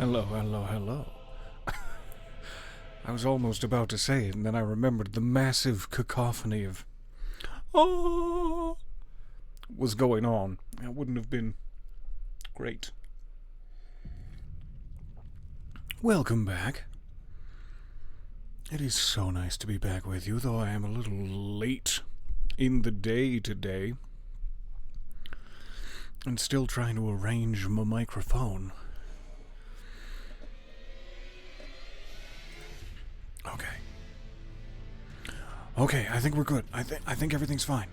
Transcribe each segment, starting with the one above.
Hello, hello, hello. I was almost about to say it, and then I remembered the massive cacophony of "oh" was going on. It wouldn't have been great. Welcome back. It is so nice to be back with you, though I am a little late in the day today. And still trying to arrange my microphone. Okay, I think we're good. I think everything's fine.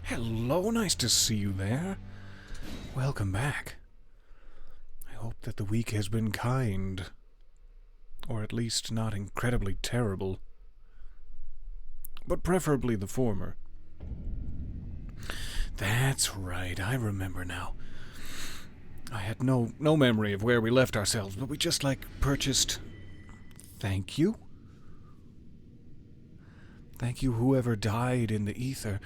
Hello, nice to see you there. Welcome back. I hope that the week has been kind. Or at least not incredibly terrible. But preferably the former. That's right, I remember now. I had no memory of where we left ourselves, but we just, purchased... Thank you? Thank you, whoever died in the ether.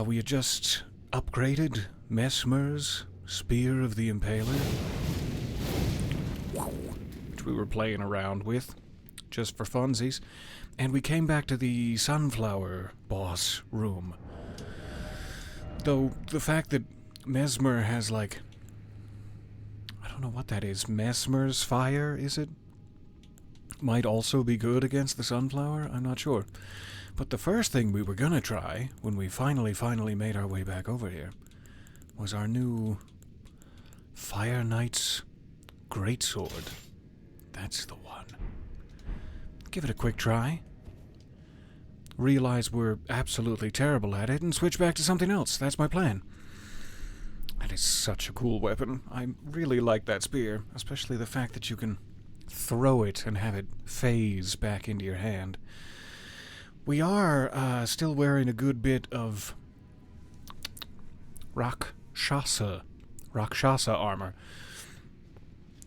We had just upgraded Mesmer's Spear of the Impaler, which we were playing around with, just for funsies. And we came back to the Sunflower boss room. Though, the fact that Mesmer has, I don't know what that is. Mesmer's fire, is it? Might also be good against the Sunflower? I'm not sure. But the first thing we were gonna try, when we finally made our way back over here, was our new Fire Knight's Greatsword. That's the one. Give it a quick try. Realize we're absolutely terrible at it and switch back to something else. That's my plan. That is such a cool weapon. I really like that spear, especially the fact that you can throw it and have it phase back into your hand. We are still wearing a good bit of Rakshasa armor,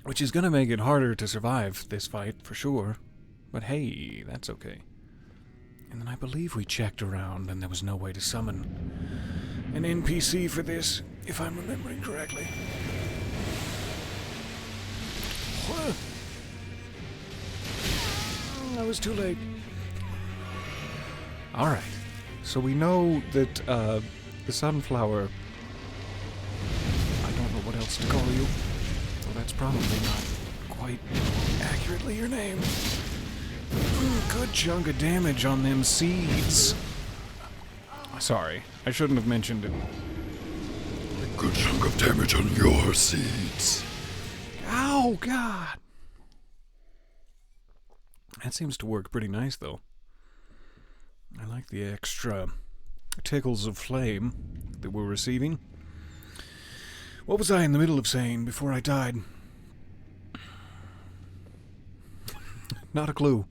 which is going to make it harder to survive this fight for sure. But hey, that's okay. And then I believe we checked around and there was no way to summon an NPC for this, if I'm remembering correctly. I was too late. Alright, so we know that the Sunflower... I don't know what else to call you. Well, that's probably not quite accurately your name. Good chunk of damage on them seeds. Sorry, I shouldn't have mentioned it. A good chunk of damage on your seeds. Ow, God! That seems to work pretty nice, though. I like the extra tickles of flame that we're receiving. What was I in the middle of saying before I died? Not a clue.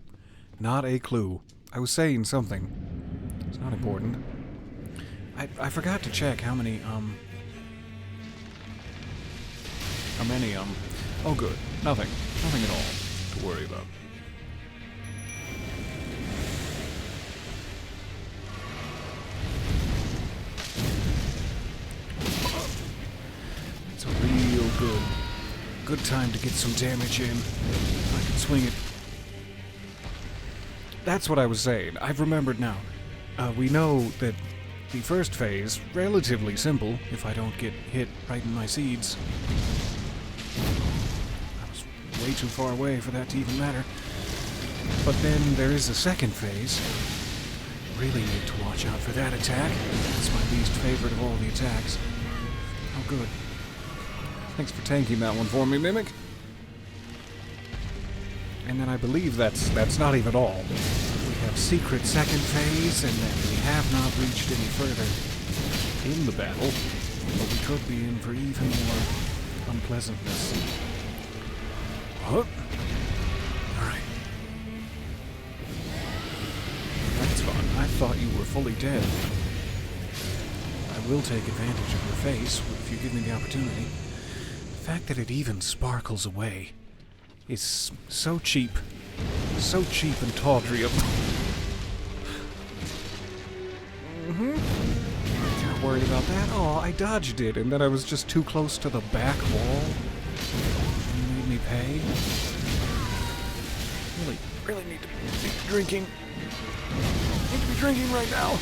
Not a clue. I was saying something. It's not important. I forgot to check how many, oh good. Nothing. Nothing at all to worry about. It's a real good time to get some damage in. If I can swing it. That's what I was saying. I've remembered now. We know that the first phase, relatively simple, if I don't get hit right in my seeds. I was way too far away for that to even matter. But then there is a second phase. Really need to watch out for that attack. That's my least favorite of all the attacks. Oh, good. Thanks for tanking that one for me, Mimic. And then I believe that's not even all. We have secret second phase, and then we have not reached any further in the battle, but we could be in for even more unpleasantness. Oh. Alright. That's fun. I thought you were fully dead. I will take advantage of your face if you give me the opportunity. The fact that it even sparkles away is so cheap and tawdry of Not worried about that. Oh, I dodged it, and then I was just too close to the back wall. You made me pay. Really need to be drinking. Need to be drinking right now.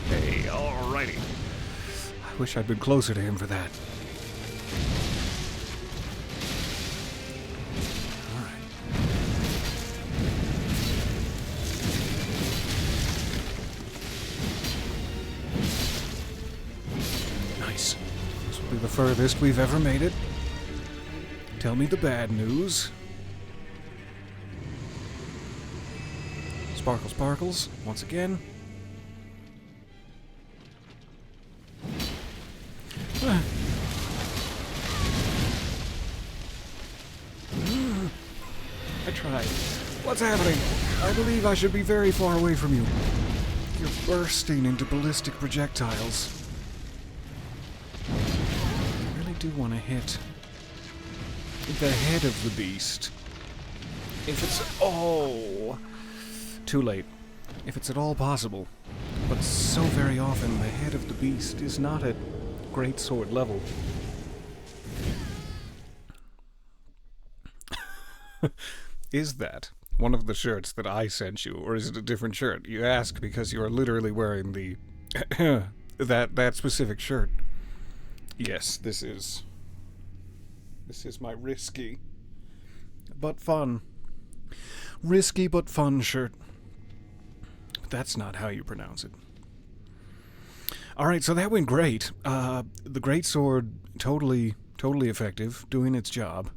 Okay, alrighty. I wish I'd been closer to him for that. Alright. Nice. This will be the furthest we've ever made it. Tell me the bad news. Sparkle sparkles, once again. I tried. What's happening? I believe I should be very far away from you. You're bursting into ballistic projectiles. I really do want to hit the head of the beast. If it's... Oh! Too late. If it's at all possible. But so very often the head of the beast is not at greatsword level. Is that one of the shirts that I sent you, or is it a different shirt? You ask because you are literally wearing the... that specific shirt. Yes, this is my risky but fun. Risky but fun shirt. But that's not how you pronounce it. Alright, so that went great. The greatsword, totally effective, doing its job.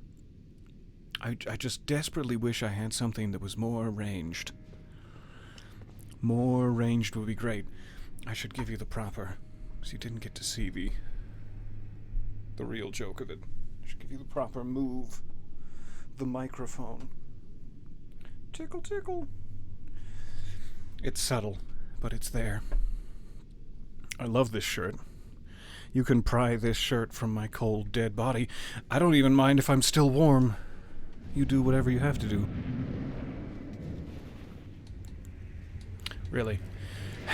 I just desperately wish I had something that was more ranged. More ranged would be great. I should give you the proper, because you didn't get to see the real joke of it. I should give you the proper move. The microphone. Tickle, tickle. It's subtle, but it's there. I love this shirt. You can pry this shirt from my cold, dead body. I don't even mind if I'm still warm. You do whatever you have to do. Really. I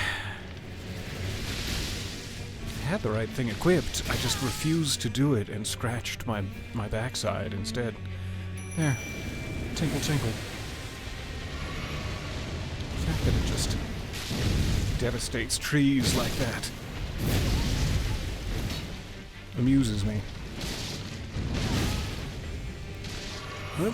had the right thing equipped. I just refused to do it and scratched my backside instead. There. Tinkle, tinkle. The fact that it just devastates trees like that amuses me. Yep.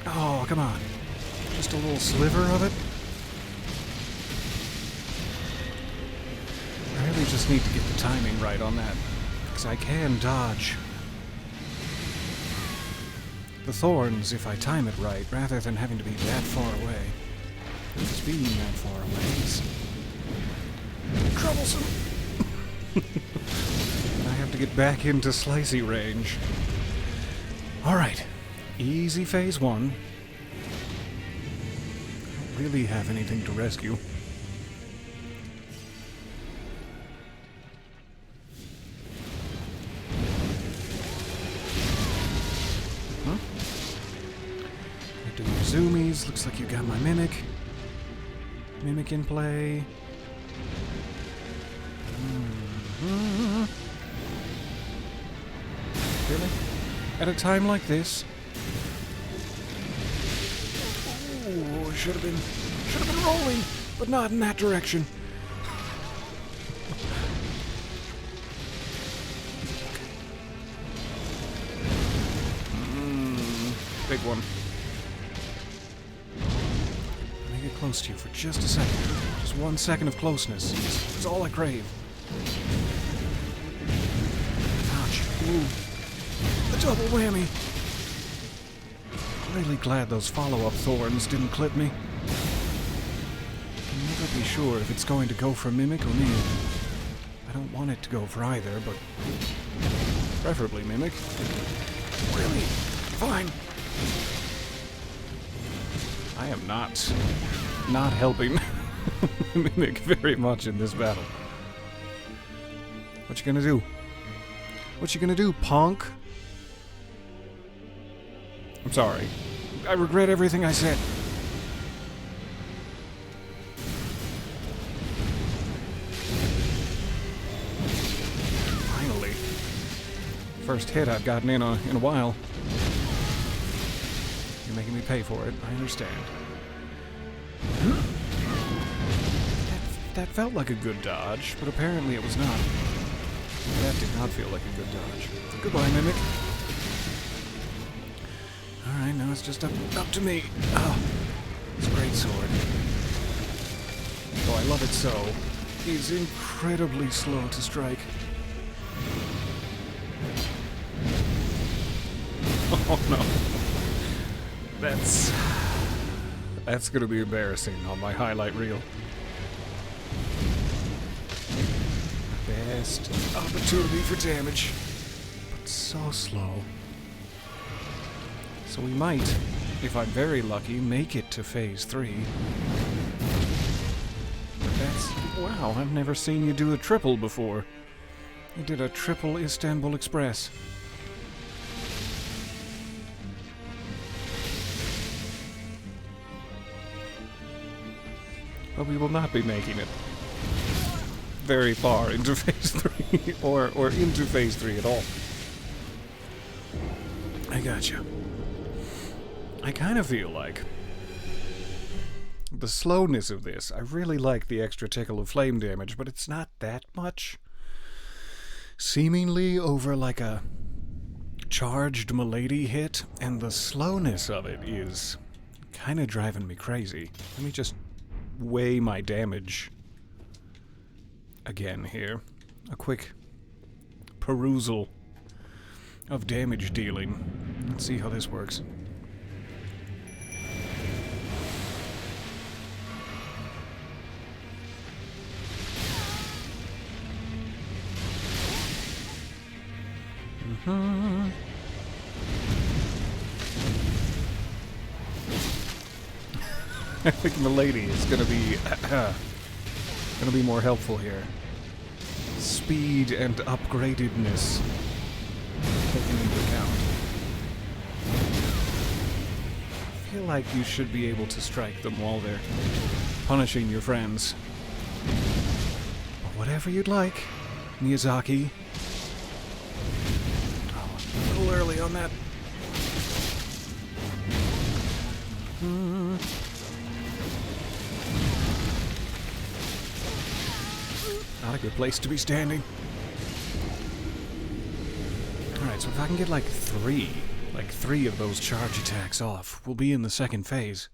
Oh, come on. Just a little sliver of it? I really just need to get the timing right on that, because I can dodge the thorns if I time it right, rather than having to be that far away. Just being that far away is troublesome. I have to get back into slicey range. Alright. Easy phase 1. I don't really have anything to rescue. Huh? You're doing your zoomies. Looks like you got my mimic. Mimic in play. Really? At a time like this? Ooh, should have been rolling, but not in that direction. Big one. Let me get close to you for just a second. Just 1 second of closeness. It's all I crave. Ouch. Ooh. The double whammy. Really glad those follow-up thorns didn't clip me. Can never be sure if it's going to go for Mimic or me. I don't want it to go for either, but preferably Mimic. Really? Fine. I am not helping Mimic very much in this battle. What you gonna do? What you gonna do, punk? I'm sorry. I regret everything I said. First hit I've gotten in a while. You're making me pay for it. I understand. That felt like a good dodge, but apparently it was not. That did not feel like a good dodge. Goodbye, Mimic. Alright, now it's just up to me. Oh, it's a great sword. Oh, I love it so. He's incredibly slow to strike. Oh no. That's gonna be embarrassing on my highlight reel. Best opportunity for damage. But so slow. So we might, if I'm very lucky, make it to phase 3. Wow, I've never seen you do a triple before. You did a triple Istanbul Express. But we will not be making it very far into phase 3, or into phase 3 at all. I gotcha. I kind of feel like the slowness of this, I really like the extra tickle of flame damage, but it's not that much. Seemingly over like a charged Milady hit, and the slowness of it is kind of driving me crazy. Let me just weigh my damage again here. A quick perusal of damage dealing. Let's see how this works. I think Milady is gonna be more helpful here. Speed and upgradedness taken into account. I feel like you should be able to strike them while they're punishing your friends. But whatever you'd like, Miyazaki. Oh, a little early on that. Not a good place to be standing. Alright, so if I can get like three of those charge attacks off, we'll be in the second phase.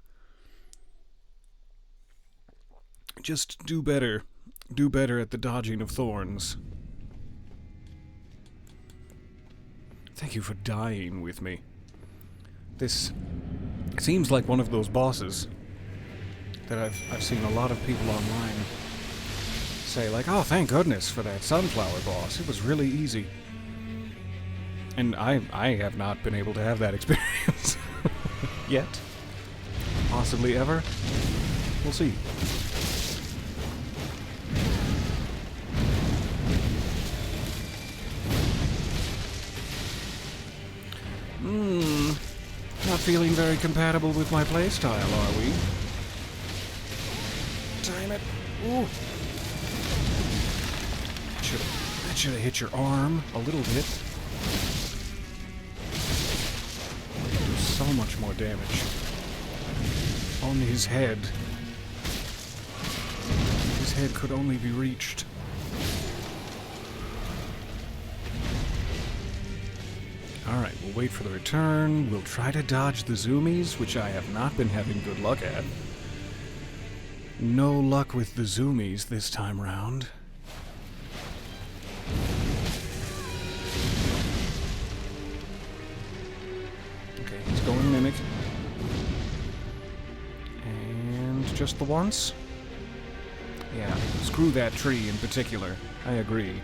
Just do better. Do better at the dodging of thorns. Thank you for dying with me. This seems like one of those bosses that I've seen a lot of people online say, like, oh, thank goodness for that sunflower boss. It was really easy. And I have not been able to have that experience yet. Possibly ever. We'll see. Not feeling very compatible with my playstyle, are we? Damn it. Ooh. That should have hit your arm a little bit. Do so much more damage. On his head. His head could only be reached. Alright, we'll wait for the return. We'll try to dodge the zoomies, which I have not been having good luck at. No luck with the zoomies this time round. Okay, he's going Mimic. And just the once? Yeah, screw that tree in particular. I agree.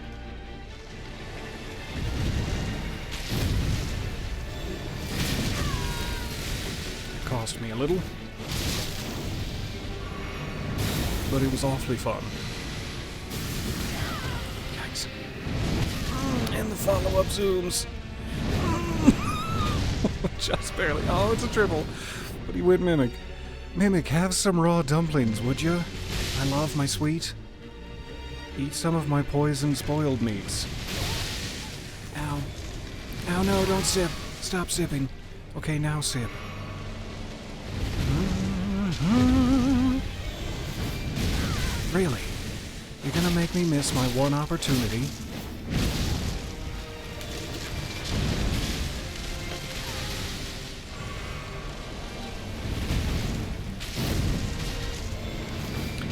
Cost me a little, but it was awfully fun. Yikes. And the follow-up zooms. Just barely. Oh, it's a triple. But he went Mimic. Mimic, have some raw dumplings, would you? I love my sweet. Eat some of my poisoned spoiled meats. Ow. no, don't sip. Stop sipping. Okay, now sip. Really? You're gonna make me miss my one opportunity?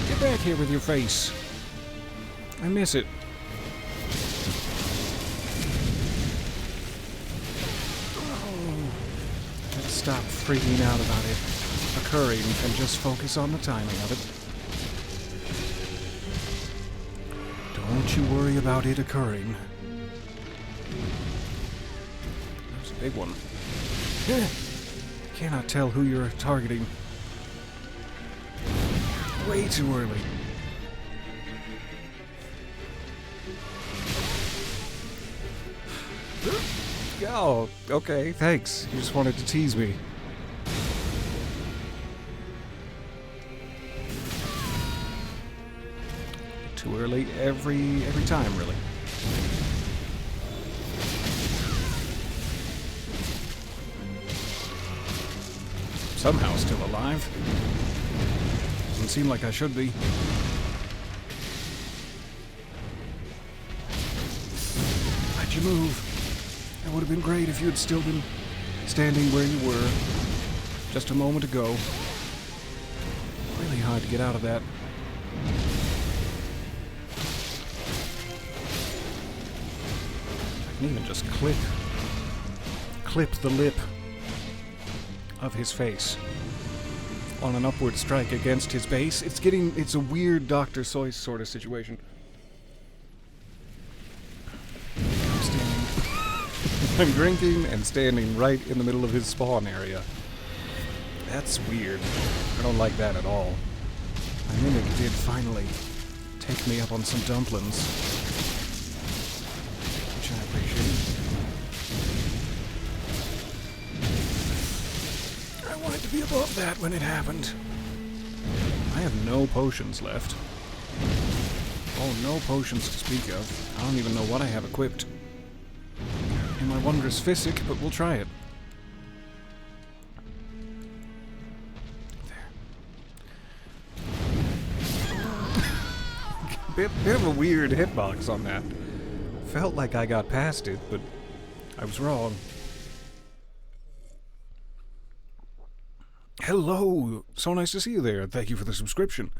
Get back here with your face. I miss it. Let's stop freaking out about it occurring and just focus on the timing of it. Don't you worry about it occurring. That was a big one. Cannot tell who you're targeting. Way too early. Oh, okay, thanks. You just wanted to tease me. Too early every time, really. Somehow still alive. Doesn't seem like I should be. Why'd you move? It would have been great if you had still been standing where you were just a moment ago. Really hard to get out of that. I can even just clip the lip of his face on an upward strike against his base. It's a weird Dr. Seuss sort of situation. I'm drinking and standing right in the middle of his spawn area. That's weird. I don't like that at all. My mimic did finally take me up on some dumplings, which I appreciate. I wanted to be above that when it happened. I have no potions left. Oh, no potions to speak of. I don't even know what I have equipped in my wondrous physic, but we'll try it. There. Bit of a weird hitbox on that. Felt like I got past it, but I was wrong. Hello! So nice to see you there. Thank you for the subscription.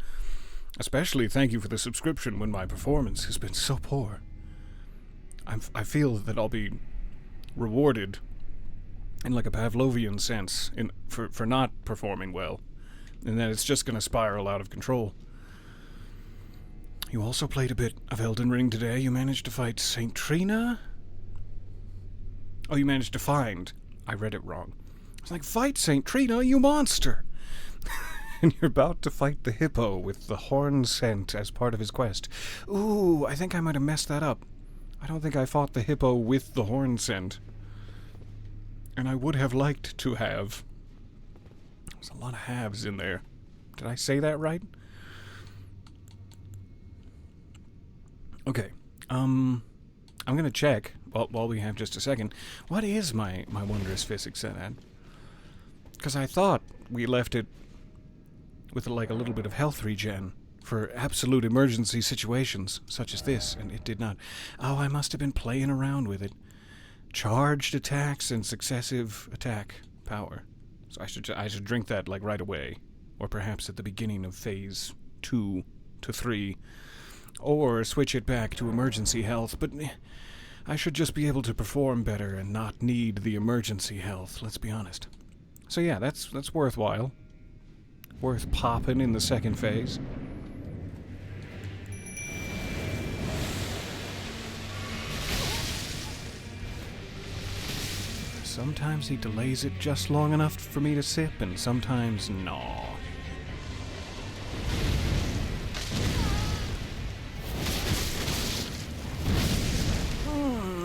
Especially thank you for the subscription when my performance has been so poor. I feel that I'll be rewarded in like a Pavlovian sense for not performing well, and that it's just going to spiral out of control. You also played a bit of Elden Ring today. You managed to fight Saint Trina? Oh, you managed to find. I read it wrong. I was like, fight Saint Trina, you monster! And you're about to fight the hippo with the horn scent as part of his quest. Ooh, I think I might have messed that up. I don't think I fought the hippo with the horn scent. And I would have liked to have. There's a lot of haves in there. Did I say that right? Okay. I'm gonna check, while we have just a second, what is my wondrous physics set at? Because I thought we left it with like a little bit of health regen for absolute emergency situations such as this, and it did not. Oh, I must have been playing around with it. Charged attacks and successive attack power. So I should drink that like right away, or perhaps at the beginning of phase 2 to 3, or switch it back to emergency health. But I should just be able to perform better and not need the emergency health. Let's be honest. So yeah, that's worthwhile. Worth popping in the second phase. Sometimes he delays it just long enough for me to sip, and sometimes no.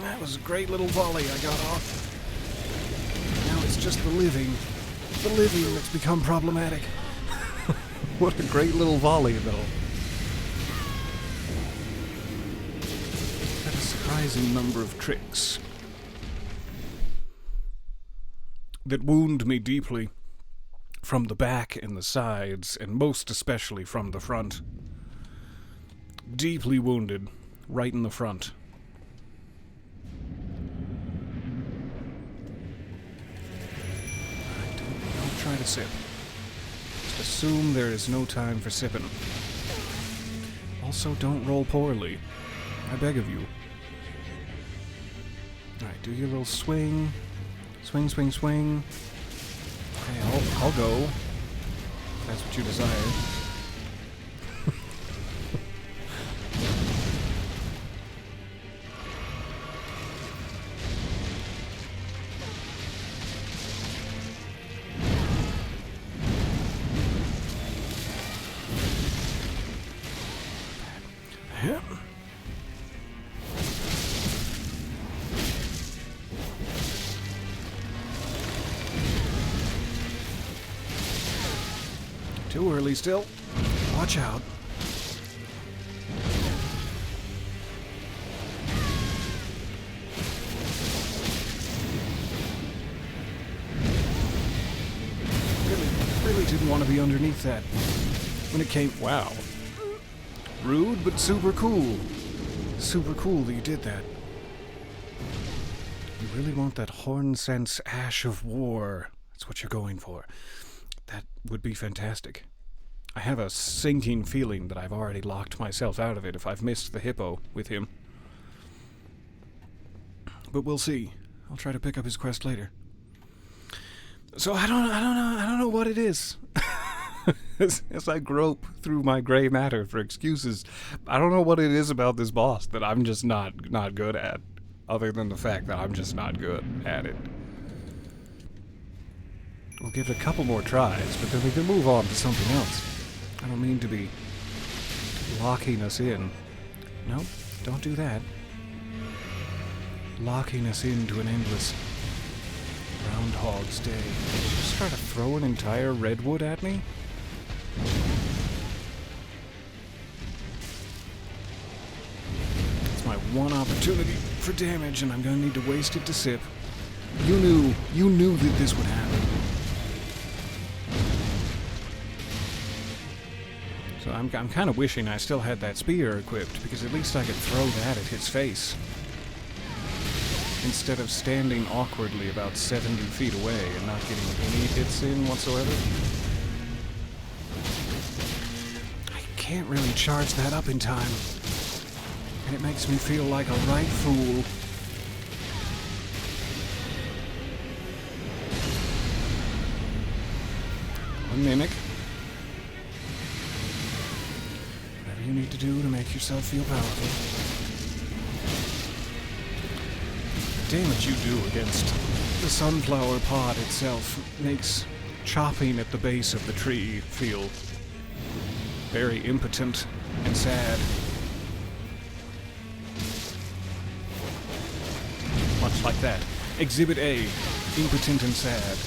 That was a great little volley I got off. Now it's just the living that's become problematic. What a great little volley, though. Had a surprising number of tricks. that wound me deeply from the back and the sides, and most especially from the front. Deeply wounded, right in the front. Alright, don't try to sip. Just assume there is no time for sipping. Also, don't roll poorly. I beg of you. Alright, do your little swing. Swing, swing, swing. Okay, I'll go. If that's what you desire. Too early still. Watch out. Really didn't want to be underneath that. When it came... Wow. Rude, but super cool. Super cool that you did that. You really want that horn sense ash of war. That's what you're going for. That would be fantastic. I have a sinking feeling that I've already locked myself out of it if I've missed the hippo with him. But we'll see. I'll try to pick up his quest later. So I don't know what it is. As I grope through my gray matter for excuses, I don't know what it is about this boss that I'm just not good at, other than the fact that I'm just not good at it. We'll give it a couple more tries, but then we can move on to something else. I don't mean to be locking us in. Nope, don't do that. Locking us into an endless Groundhog's Day. Did you just try to throw an entire redwood at me? It's my one opportunity for damage, and I'm gonna need to waste it to sip. You knew that this would happen. So I'm kind of wishing I still had that spear equipped, because at least I could throw that at his face. Instead of standing awkwardly about 70 feet away and not getting any hits in whatsoever. I can't really charge that up in time. And it makes me feel like a right fool. A mimic. Whatever you need to do to make yourself feel powerful. The damage you do against the sunflower pod itself makes chopping at the base of the tree feel very impotent and sad. Much like that. Exhibit A, impotent and sad.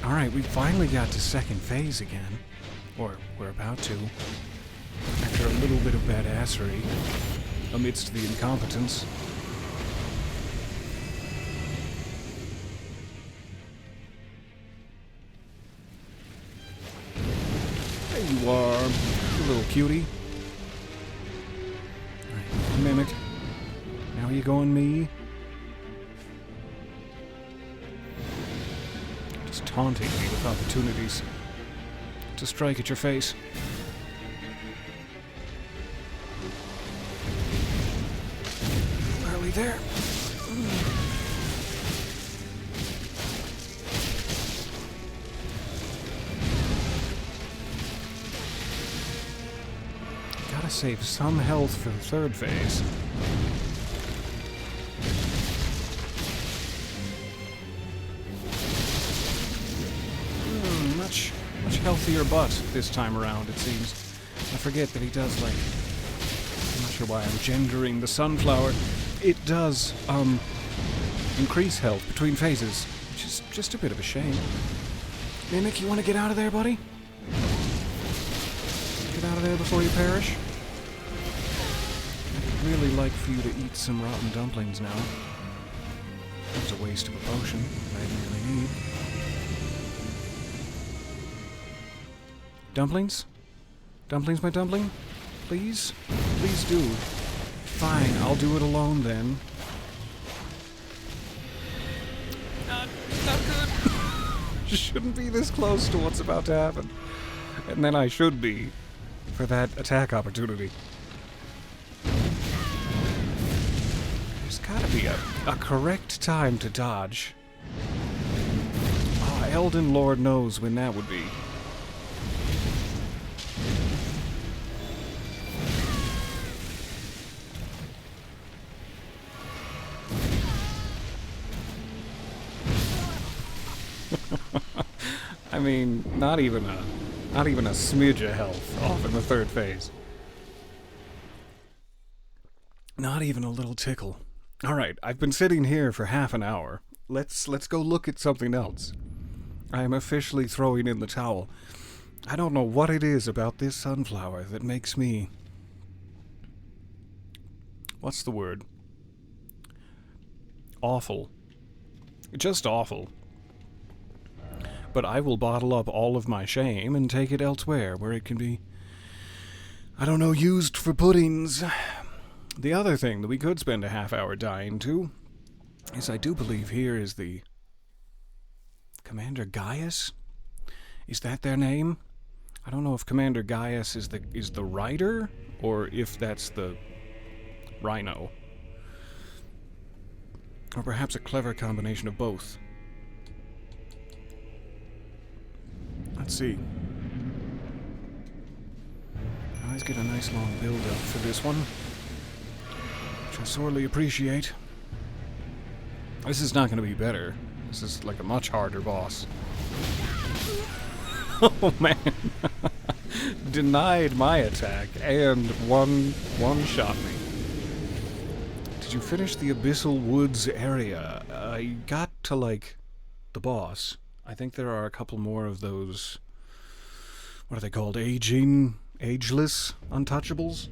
Alright, we finally got to second phase again. Or we're about to. After a little bit of badassery. Amidst the incompetence. There you are, you little cutie. Alright, mimic. Now you going me? Just taunting me with opportunities to strike at your face. There. Gotta save some health for the third phase. Much healthier butt this time around, it seems. I forget that he does, like... I'm not sure why I'm gendering the sunflower. It does, increase health between phases, which is just a bit of a shame. Mimic, you want to get out of there, buddy? Get out of there before you perish? I'd really like for you to eat some rotten dumplings now. That was a waste of a potion that I didn't really need. Dumplings? Dumplings, my dumpling? Please? Please do. Fine, I'll do it alone then. Not good. Shouldn't be this close to what's about to happen. And then I should be for that attack opportunity. There's gotta be a correct time to dodge. Oh, Elden Lord knows when that would be. I mean, not even a smidge of health off in the third phase. Not even a little tickle. All right, I've been sitting here for half an hour. Let's go look at something else. I am officially throwing in the towel. I don't know what it is about this sunflower that makes me... What's the word? Awful. Just awful. But I will bottle up all of my shame and take it elsewhere, where it can be, I don't know, used for puddings. The other thing that we could spend a half hour dying to is I do believe here is the Commander Gaius? Is that their name? I don't know if Commander Gaius is the rider, or if that's the rhino. Or perhaps a clever combination of both. Let's see. I always get a nice long build-up for this one, which I sorely appreciate. This is not going to be better. This is like a much harder boss. Oh man. Denied my attack and one-shot me. Did you finish the Abyssal Woods area? I got to, like, the boss. I think there are a couple more of those, what are they called, ageless untouchables?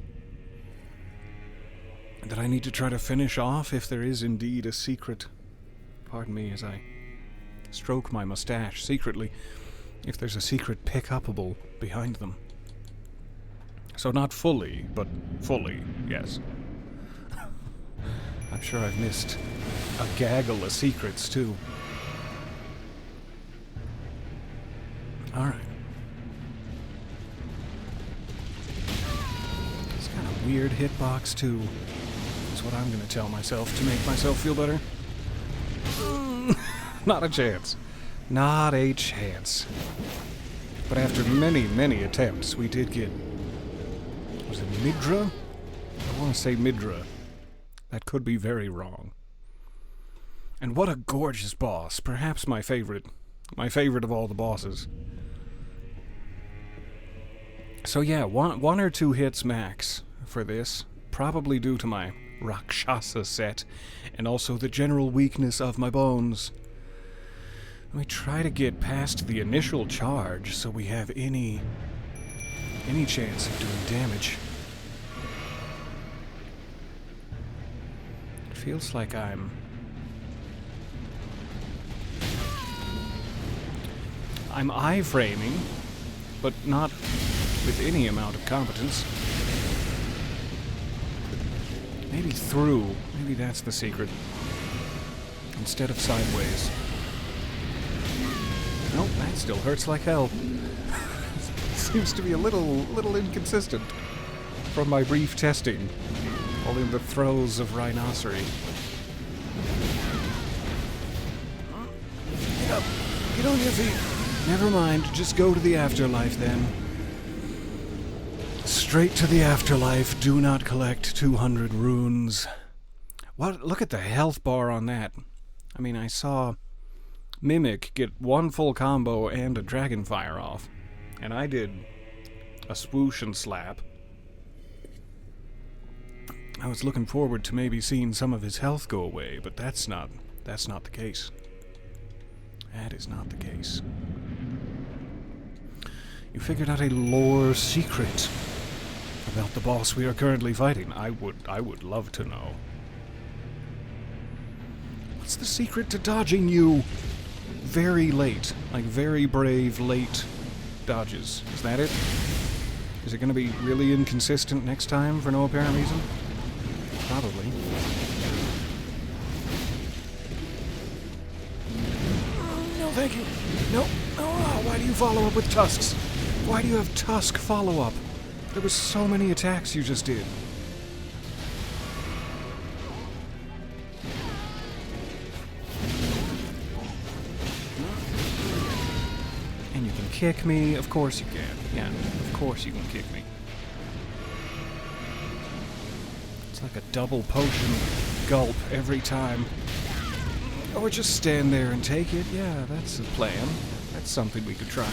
That I need to try to finish off if there is indeed a secret, pardon me as I stroke my mustache secretly, if there's a secret pick-upable behind them. So not fully, but fully, yes. I'm sure I've missed a gaggle of secrets too. Alright. It's got a weird hitbox, too. That's what I'm gonna tell myself to make myself feel better. Not a chance. Not a chance. But after many, many attempts, we did get... Was it Midra? I want to say Midra. That could be very wrong. And what a gorgeous boss. Perhaps my favorite. My favorite of all the bosses. So yeah, one or two hits max for this, probably due to my Rakshasa set, and also the general weakness of my bones. Let me try to get past the initial charge so we have any chance of doing damage. It feels like I'm iframing, but not with any amount of competence. Maybe through. Maybe that's the secret. Instead of sideways. Nope, that still hurts like hell. Seems to be a little inconsistent from my brief testing while in the throes of rhinoceros. Get up. Get on your feet. Never mind, just go to the afterlife then. Straight to the afterlife, do not collect 200 runes. What? Look at the health bar on that. I mean, I saw Mimic get one full combo and a Dragonfire off. And I did a swoosh and slap. I was looking forward to maybe seeing some of his health go away, but that's not the case. That is not the case. You figured out a lore secret about the boss we are currently fighting. I would love to know. What's the secret to dodging you very late? Like, very brave, late dodges. Is that it? Is it going to be really inconsistent next time for no apparent reason? Probably. No, thank you. No. Oh, why do you follow up with tusks? Why do you have tusk follow-up? There was so many attacks you just did. And you can kick me. Of course you can. Yeah, of course you can kick me. It's like a double potion gulp every time. Or just stand there and take it. Yeah, that's a plan. That's something we could try.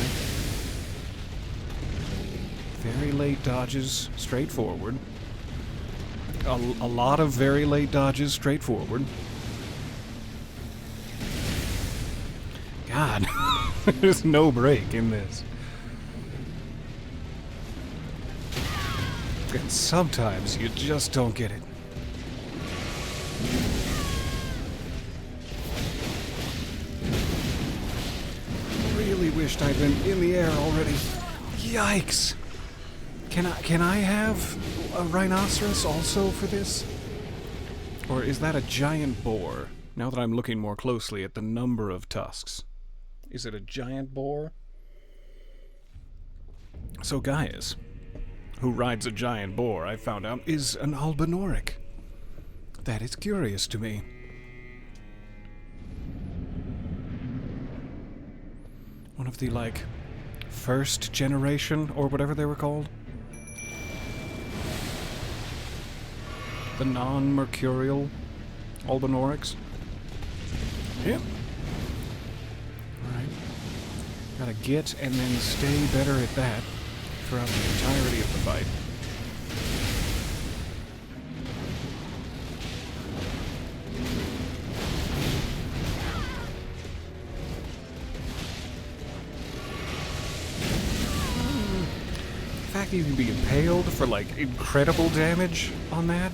Very late dodges, straightforward. A lot of very late dodges, straightforward. God, there's no break in this. And sometimes you just don't get it. Really wished I'd been in the air already. Yikes! Can I have a rhinoceros also for this? Or is that a giant boar? Now that I'm looking more closely at the number of tusks. Is it a giant boar? So Gaius, who rides a giant boar, I found out, is an albinoric. That is curious to me. One of the, like, first generation, or whatever they were called. The non-mercurial albinorics. Yep. Alright. Gotta get and then stay better at that throughout the entirety of the fight. The fact that you can be impaled for, like, incredible damage on that,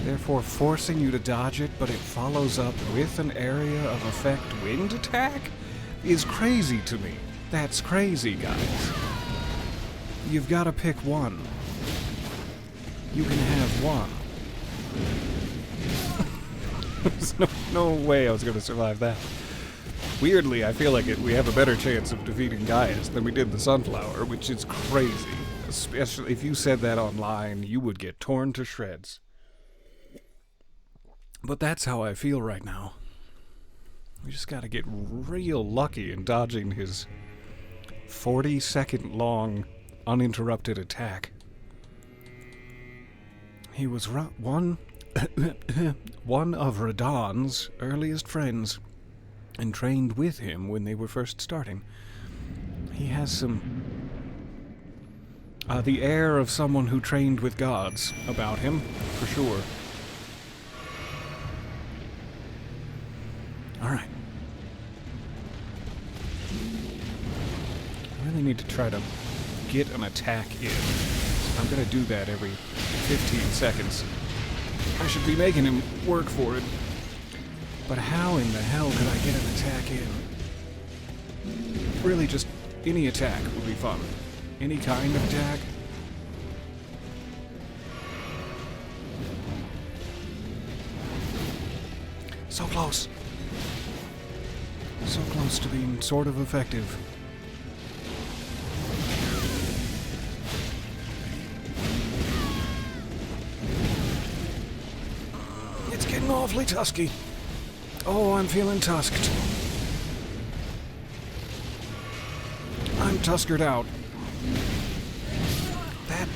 therefore forcing you to dodge it, but it follows up with an area of effect wind attack, is crazy to me. That's crazy, guys. You've got to pick one. You can have one. There's no way I was going to survive that. Weirdly, I feel like we have a better chance of defeating Gaius than we did the Sunflower, which is crazy. Especially if you said that online, you would get torn to shreds. But that's how I feel right now. We just gotta get real lucky in dodging his 40-second long uninterrupted attack. He was one of Radahn's earliest friends, and trained with him when they were first starting. He has some the air of someone who trained with gods about him, for sure. Alright. I really need to try to get an attack in. I'm gonna do that every 15 seconds. I should be making him work for it. But how in the hell could I get an attack in? Really, just any attack would be fun. Any kind of attack. So close. So close to being sort of effective. It's getting awfully tusky. Oh, I'm feeling tusked. I'm tuskered out. That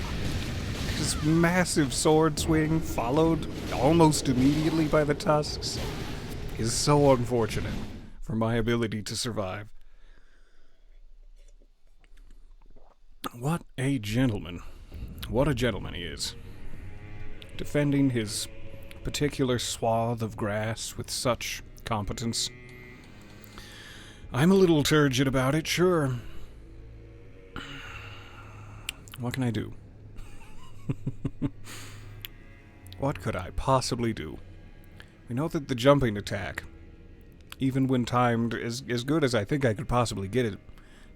his massive sword swing, followed almost immediately by the tusks, is so unfortunate for my ability to survive. What a gentleman. What a gentleman he is. Defending his particular swath of grass with such competence. I'm a little turgid about it, sure. What can I do? What could I possibly do? We know that the jumping attack even when timed as good as I think I could possibly get it,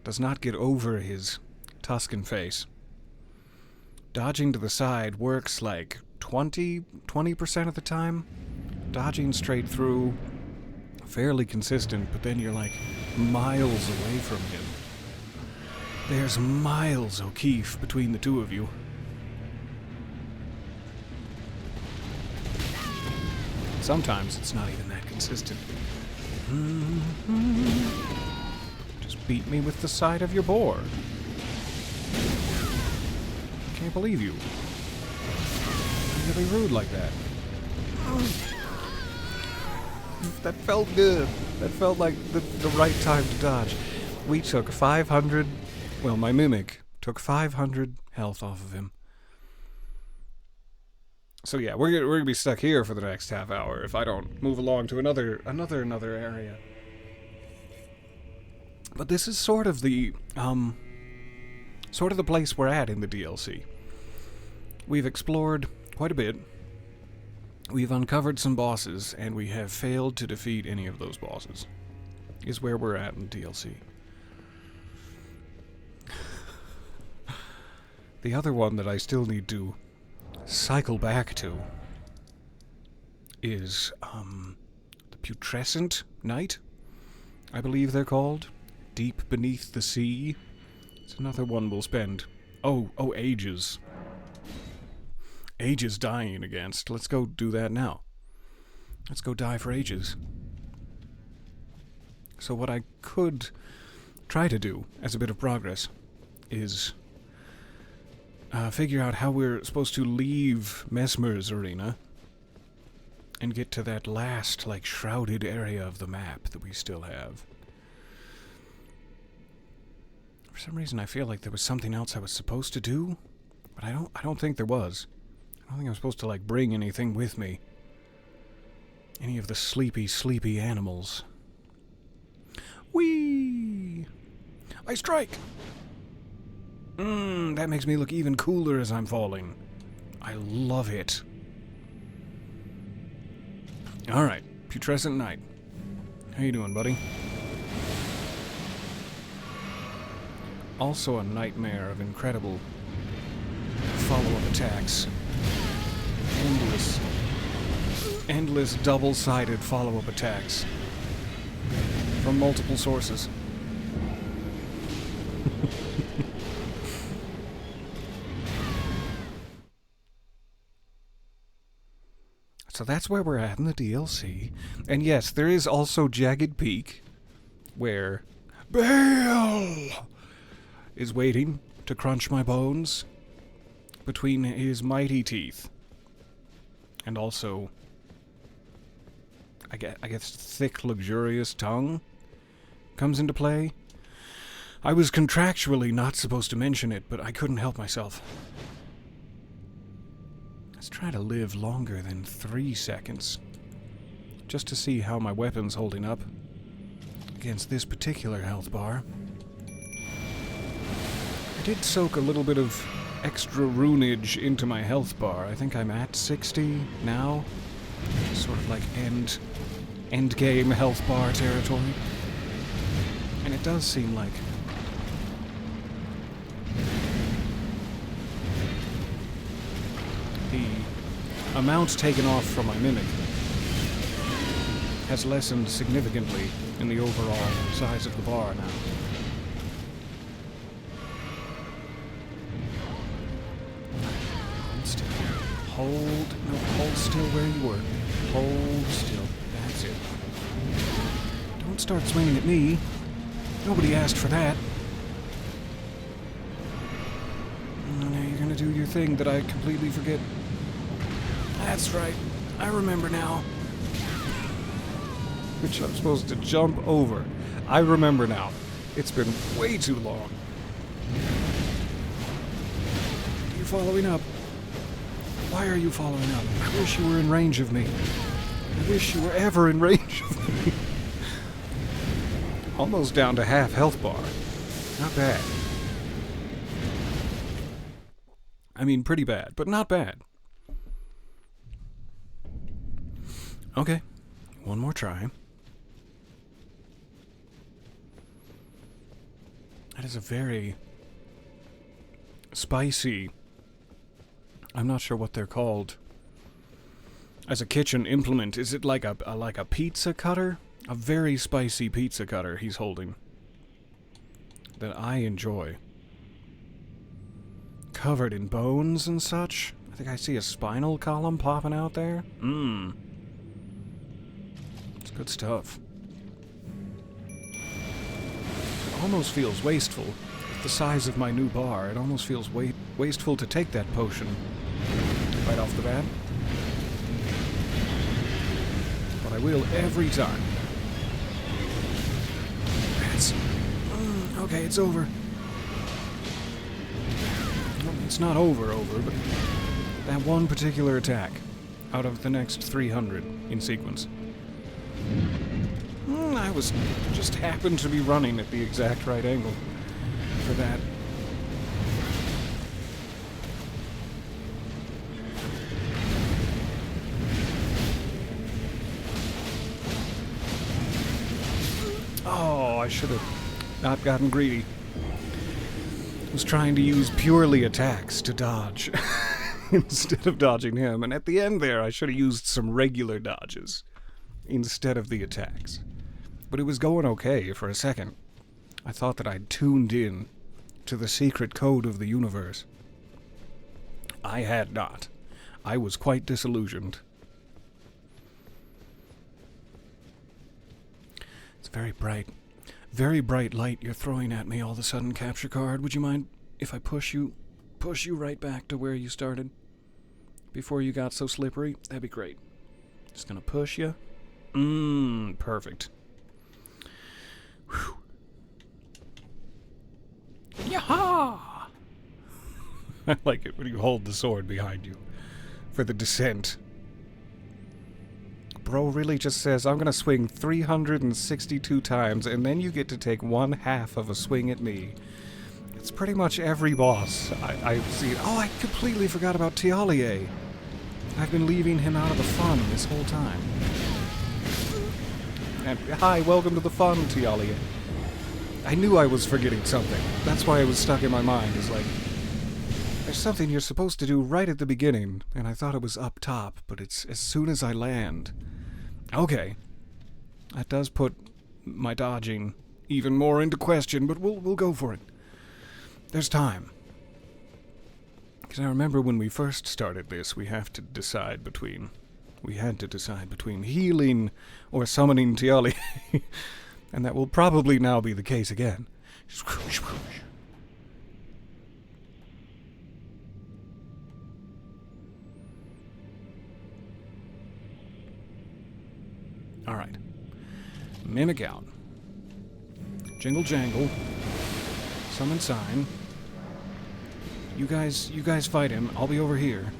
does not get over his Tuscan face. Dodging to the side works like 20% of the time. Dodging straight through, fairly consistent, but then you're like miles away from him. There's miles, O'Keefe, between the two of you. Sometimes it's not even that consistent. Just beat me with the side of your board. Can't believe you. You're really rude like that. That felt good. That felt like the right time to dodge. We took 500... Well, my mimic took 500 health off of him. So yeah, we're gonna be stuck here for the next half hour if I don't move along to another area. But this is sort of the place we're at in the DLC. We've explored quite a bit. We've uncovered some bosses, and we have failed to defeat any of those bosses. Is where we're at in DLC. The other one that I still need to cycle back to is the Putrescent Night, I believe they're called. Deep Beneath the Sea. It's another one we'll spend ages dying against. Let's go do that now. Let's go die for ages. So what I could try to do as a bit of progress is figure out how we're supposed to leave Mesmer's arena and get to that last, like, shrouded area of the map that we still have. For some reason, I feel like there was something else I was supposed to do, but I don't think there was. I don't think I'm supposed to, like, bring anything with me. Any of the sleepy animals. Whee! I strike! That makes me look even cooler as I'm falling. I love it. Alright, Putrescent Night. How you doing, buddy? Also a nightmare of incredible follow-up attacks. Endless double-sided follow-up attacks. From multiple sources. So that's where we're at in the DLC. And yes, there is also Jagged Peak, where Baal is waiting to crunch my bones between his mighty teeth. And also, I guess thick, luxurious tongue comes into play. I was contractually not supposed to mention it, but I couldn't help myself. Let's try to live longer than 3 seconds, just to see how my weapon's holding up against this particular health bar. I did soak a little bit of extra runage into my health bar. I think I'm at 60 now. Sort of like end game health bar territory. And it does seem like the amount taken off from my mimic has lessened significantly in the overall size of the bar now. Hold still. Hold still where you were. Hold still. That's it. Don't start swinging at me. Nobody asked for that. Now you're gonna do your thing that I completely forget. That's right. I remember now. Which I'm supposed to jump over. I remember now. It's been way too long. You're following up. Why are you following up? I wish you were in range of me. I wish you were ever in range of me. Almost down to half health bar. Not bad. I mean, pretty bad, but not bad. Okay, one more try. That is a very spicy... I'm not sure what they're called. As a kitchen implement, is it like a pizza cutter? A very spicy pizza cutter he's holding. That I enjoy. Covered in bones and such. I think I see a spinal column popping out there. Mmm. It's good stuff. It almost feels wasteful. With the size of my new bar, it almost feels wasteful to take that potion right off the bat. But I will every time. Okay, it's over. Well, it's not over, but that one particular attack out of the next 300 in sequence. I just happened to be running at the exact right angle for that. Oh, I should have not gotten greedy. I was trying to use purely attacks to dodge instead of dodging him, and at the end there I should have used some regular dodges instead of the attacks. But it was going okay for a second. I thought that I'd tuned in to the secret code of the universe. I had not. I was quite disillusioned. It's very bright. Very bright light you're throwing at me all of a sudden, capture card. Would you mind if I push you right back to where you started? Before you got so slippery? That'd be great. Just gonna push you. Perfect. Whew. Yaha! I like it when you hold the sword behind you for the descent. Bro really just says, I'm gonna swing 362 times, and then you get to take 1/2 of a swing at me. It's pretty much every boss I've seen. Oh, I completely forgot about Tialier. I've been leaving him out of the fun this whole time. And hi, welcome to the fun, Tialier. I knew I was forgetting something. That's why it was stuck in my mind. It's like, there's something you're supposed to do right at the beginning, and I thought it was up top, but it's as soon as I land. Okay. That does put my dodging even more into question, but we'll go for it. There's time. Because I remember when we first started this, we had to decide between healing or summoning Tiali. And that will probably now be the case again. Alright. Mimic out. Jingle jangle. Summon sign. You guys fight him. I'll be over here.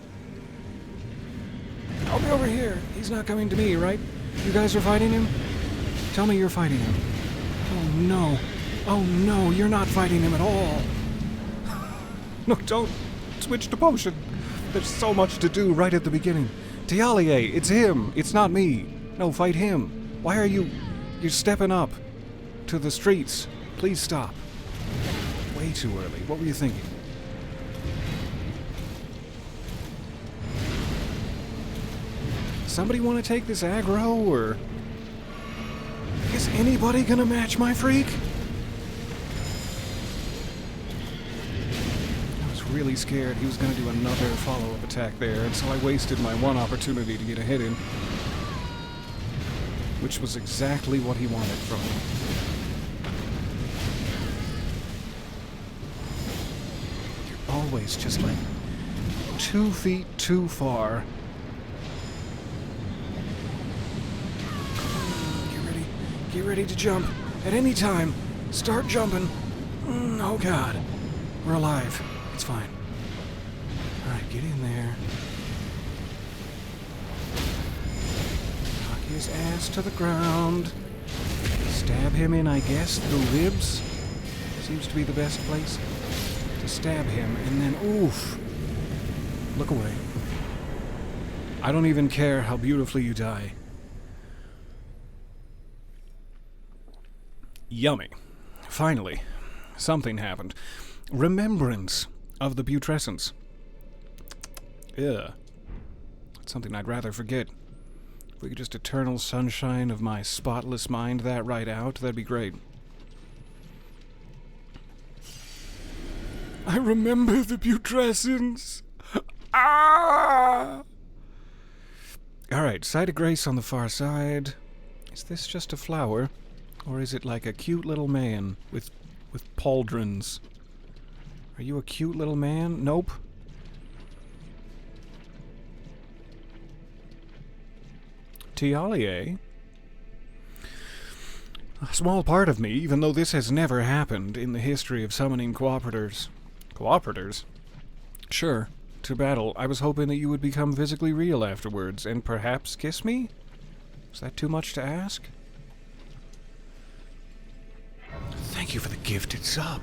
I'll be over here. He's not coming to me, right? You guys are fighting him? Tell me you're fighting him. Oh no. Oh no, you're not fighting him at all. No, don't switch to potion. There's so much to do right at the beginning. Tialier, it's him. It's not me. No, fight him. Why are you... You're stepping up to the streets. Please stop. Way too early. What were you thinking? Somebody want to take this aggro, or... Is anybody gonna match my freak? I was really scared he was gonna do another follow-up attack there, and so I wasted my one opportunity to get a hit in. Which was exactly what he wanted from me. You're always just like 2 feet too far. Get ready to jump at any time. Start jumping. Oh God. We're alive. It's fine. Alright, get in there. Knock his ass to the ground. Stab him in, I guess, the ribs. Seems to be the best place to stab him. And then, oof. Look away. I don't even care how beautifully you die. Yummy. Finally. Something happened. Remembrance of the putrescence. Ugh. That's something I'd rather forget. If we could just eternal sunshine of my spotless mind that right out, that'd be great. I remember the putrescence. Ah! Alright, Sight of Grace on the far side. Is this just a flower? Or is it like a cute little man with pauldrons? Are you a cute little man? Nope. Tialier? A small part of me, even though this has never happened in the history of summoning cooperators. Cooperators? Sure. To battle, I was hoping that you would become physically real afterwards, and perhaps kiss me? Is that too much to ask? Thank you for the gifted sub.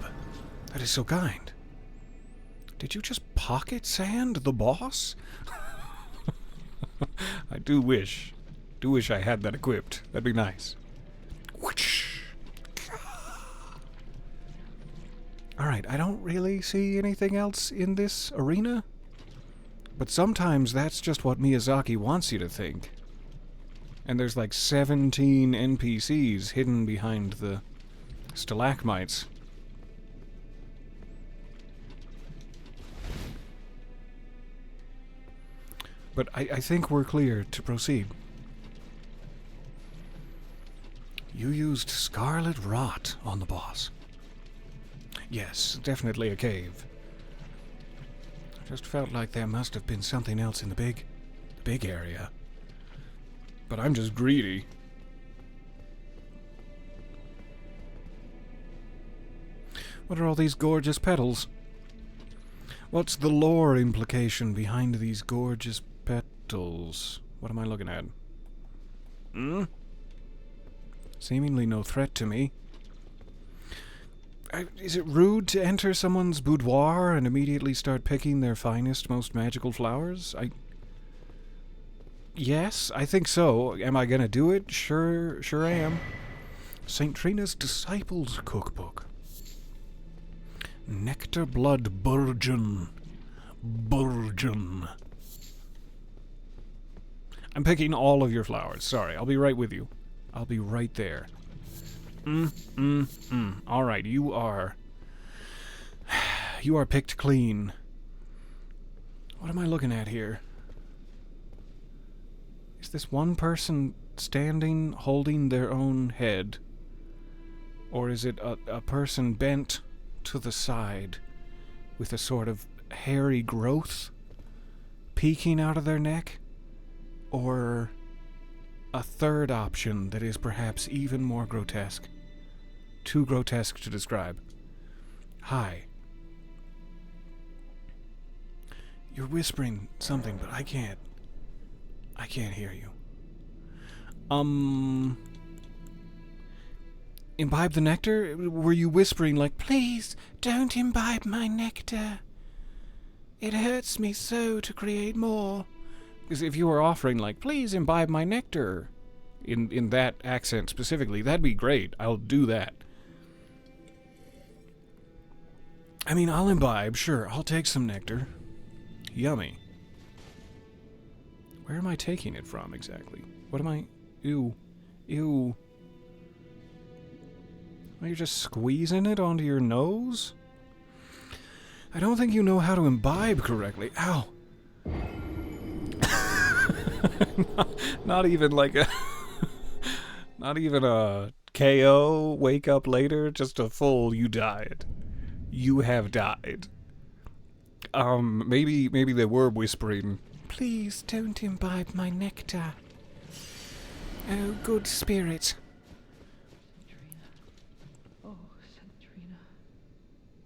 That is so kind. Did you just pocket sand the boss? I do wish I had that equipped. That'd be nice. Alright, I don't really see anything else in this arena. But sometimes that's just what Miyazaki wants you to think. And there's like 17 NPCs hidden behind the stalagmites. But I think we're clear to proceed. You used Scarlet Rot on the boss. Yes, definitely a cave. I just felt like there must have been something else in the big area. But I'm just greedy. What are all these gorgeous petals? What's the lore implication behind these gorgeous petals? What am I looking at? Seemingly no threat to me. Is it rude to enter someone's boudoir and immediately start picking their finest, most magical flowers? Yes, I think so. Am I gonna do it? Sure I am. St. Trina's Disciples Cookbook. Nectar Blood Burgeon. I'm picking all of your flowers. Sorry, I'll be right with you. I'll be right there. Alright, you are picked clean. What am I looking at here? Is this one person standing, holding their own head? Or is it a person bent to the side with a sort of hairy growth peeking out of their neck? Or a third option that is perhaps even more grotesque. Too grotesque to describe. Hi. You're whispering something, but I can't hear you. Imbibe the nectar? Were you whispering like, please, don't imbibe my nectar. It hurts me so to create more. Because if you were offering like, please imbibe my nectar, in that accent specifically, that'd be great. I'll do that. I mean, I'll imbibe, sure. I'll take some nectar. Yummy. Where am I taking it from, exactly? What am I... Ew. Ew. Are you just squeezing it onto your nose? I don't think you know how to imbibe correctly. Ow. Not even like a... Not even a KO, wake up later, just a full you died. You have died. Maybe they were whispering, please don't imbibe my nectar. Oh, good spirit. Oh, Centrina,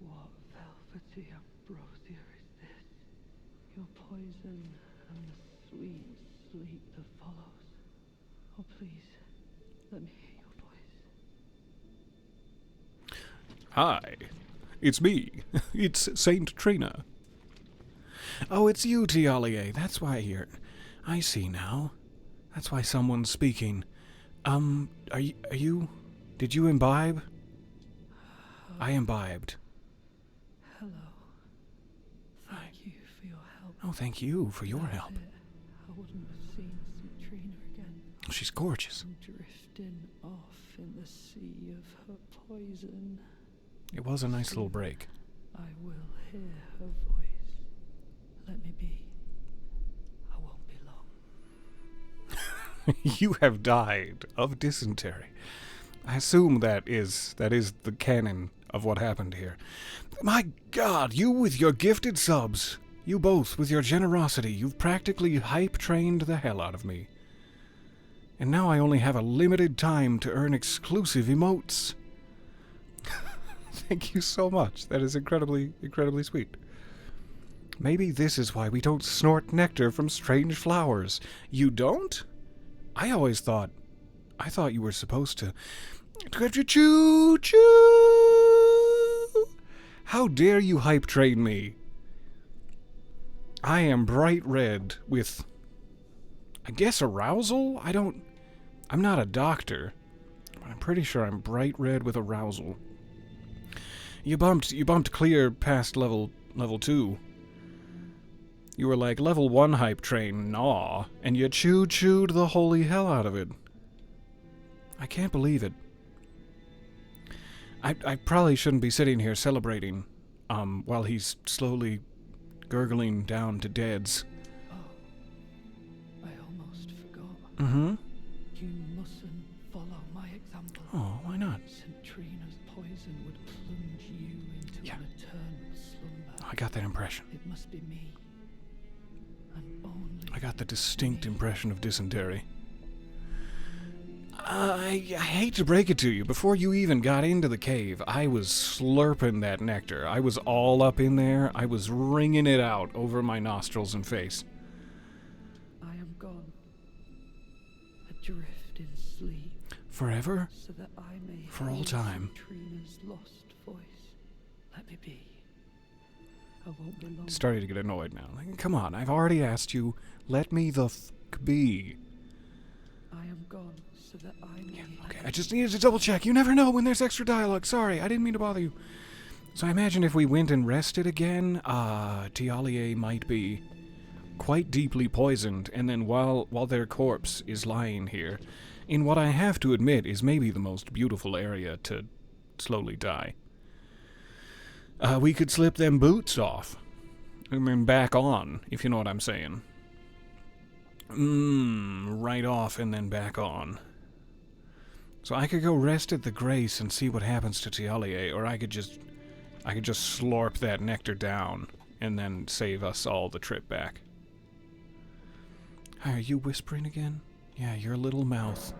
what velvety ambrosia is this? Your poison and the sweet sleep that follows. Oh, please, let me hear your voice. Hi, it's me. It's Saint Trina. Oh, it's you, Tialier. That's why I see now. That's why someone's speaking. Are you... Did you imbibe? Oh, I imbibed. Hello. Thank you for your help. Oh, thank you for your Without help. it, I wouldn't have seen St. Trina again. She's gorgeous. I'm drifting off in the sea of her poison. It was a nice little Soon break. I will hear her voice. Let me be. I won't be long. You have died of dysentery. I assume that is the canon of what happened here. My God, you with your gifted subs. You both with your generosity. You've practically hype-trained the hell out of me. And now I only have a limited time to earn exclusive emotes. Thank you so much. That is incredibly, incredibly sweet. Maybe this is why we don't snort nectar from strange flowers. You don't? I thought you were supposed to. Choo choo! How dare you hype train me? I am bright red with, I guess, arousal? I'm not a doctor, but I'm pretty sure I'm bright red with arousal. You bumped clear past level 2. You were like level 1 hype train, nah, and you chewed the holy hell out of it. I can't believe it. I probably shouldn't be sitting here celebrating, while he's slowly gurgling down to deads. Oh, I almost forgot. Mm-hmm. You mustn't follow my example. Oh, why not? St. Trina's poison would plunge you into Yeah. an eternal slumber. I got that impression. It must be me. And only I got the distinct me. impression of dysentery. I hate to break it to you, before you even got into the cave, I was slurping that nectar. I was all up in there. I was wringing it out over my nostrils and face. I am gone, adrift in sleep, Forever? so that I may For all hear time. St. Trina's lost voice. Let me be. I won't be long. Starting to get annoyed now. Like, come on, I've already asked you. Let me the fuck be. I am gone, so that I may. Okay, I just needed to double check. You never know when there's extra dialogue. Sorry, I didn't mean to bother you. So I imagine if we went and rested again, Tialier might be quite deeply poisoned, and then while their corpse is lying here, in what I have to admit is maybe the most beautiful area to slowly die, we could slip them boots off. I mean, back on, if you know what I'm saying. Right off and then back on. So I could go rest at the Grace and see what happens to Tialier, or I could just slurp that nectar down and then save us all the trip back. Hi, are you whispering again? Yeah, your little mouth.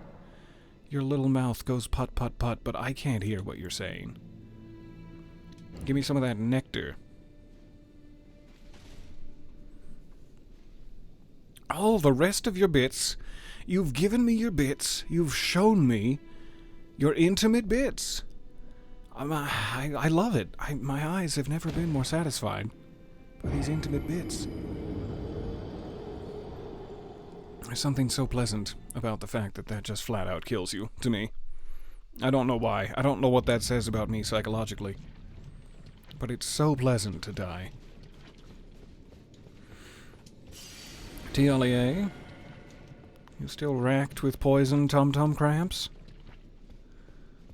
Your little mouth goes put put put, but I can't hear what you're saying. Give me some of that nectar. All the rest of your bits. You've given me your bits. You've shown me your intimate bits. I love it. My eyes have never been more satisfied by these intimate bits. There's something so pleasant about the fact that just flat out kills you, to me. I don't know why. I don't know what that says about me psychologically. But it's so pleasant to die. Tialier? You still racked with poison tum-tum cramps?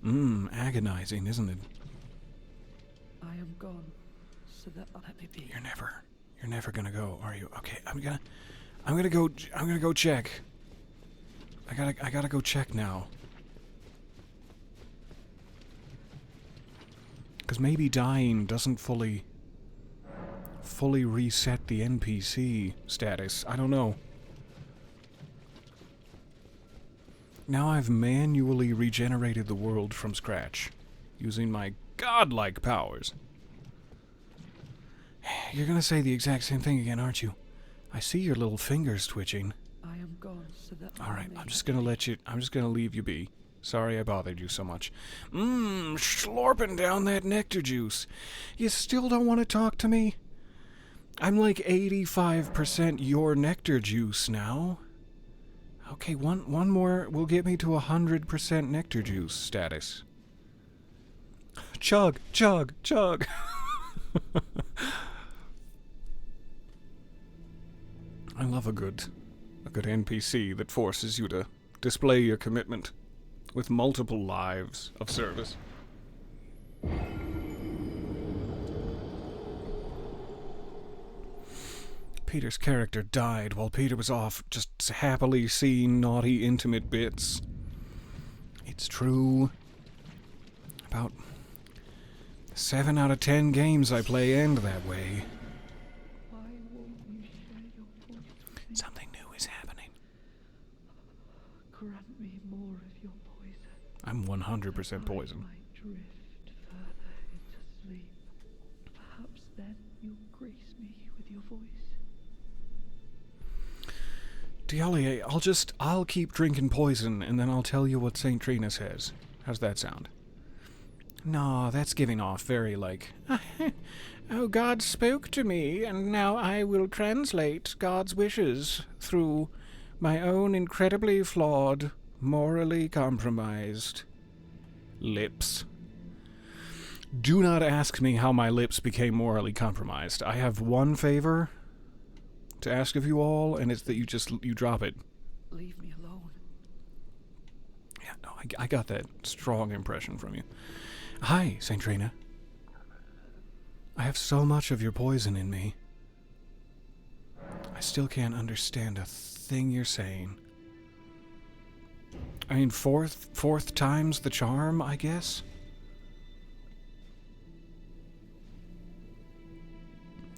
Agonizing, isn't it? I am gone, so that let me be. You're never gonna go, are you? Okay, I'm gonna go check. I gotta go check now. Because maybe dying doesn't fully reset the NPC status. I don't know. Now I've manually regenerated the world from scratch, using my godlike powers. You're gonna say the exact same thing again, aren't you? I see your little fingers twitching. I am gone, so that Alright, I'm just gonna leave you be. Sorry I bothered you so much. Slurping down that nectar juice. You still don't want to talk to me? I'm like 85% your nectar juice now. Okay, one more will get me to 100% nectar juice status. chug, chug, chug. I love a good NPC that forces you to display your commitment with multiple lives of service. Peter's character died while Peter was off just happily seeing naughty, intimate bits. It's true. About 7 out of 10 games I play end that way. Why won't you share your voice with me? Something new is happening. Grant me more of your poison. I'm 100% poison. I might drift further into sleep. Perhaps then you'll grace me with your voice. Dialie, I'll keep drinking poison and then I'll tell you what St. Trina says. How's that sound? No, that's giving off very like, oh, God spoke to me and now I will translate God's wishes through my own incredibly flawed, morally compromised lips. Do not ask me how my lips became morally compromised. I have one favor to ask of you all, and it's that you drop it. Leave me alone. Yeah, no, I got that strong impression from you. Hi, St. Trina. I have so much of your poison in me. I still can't understand a thing you're saying. I mean, fourth time's the charm, I guess?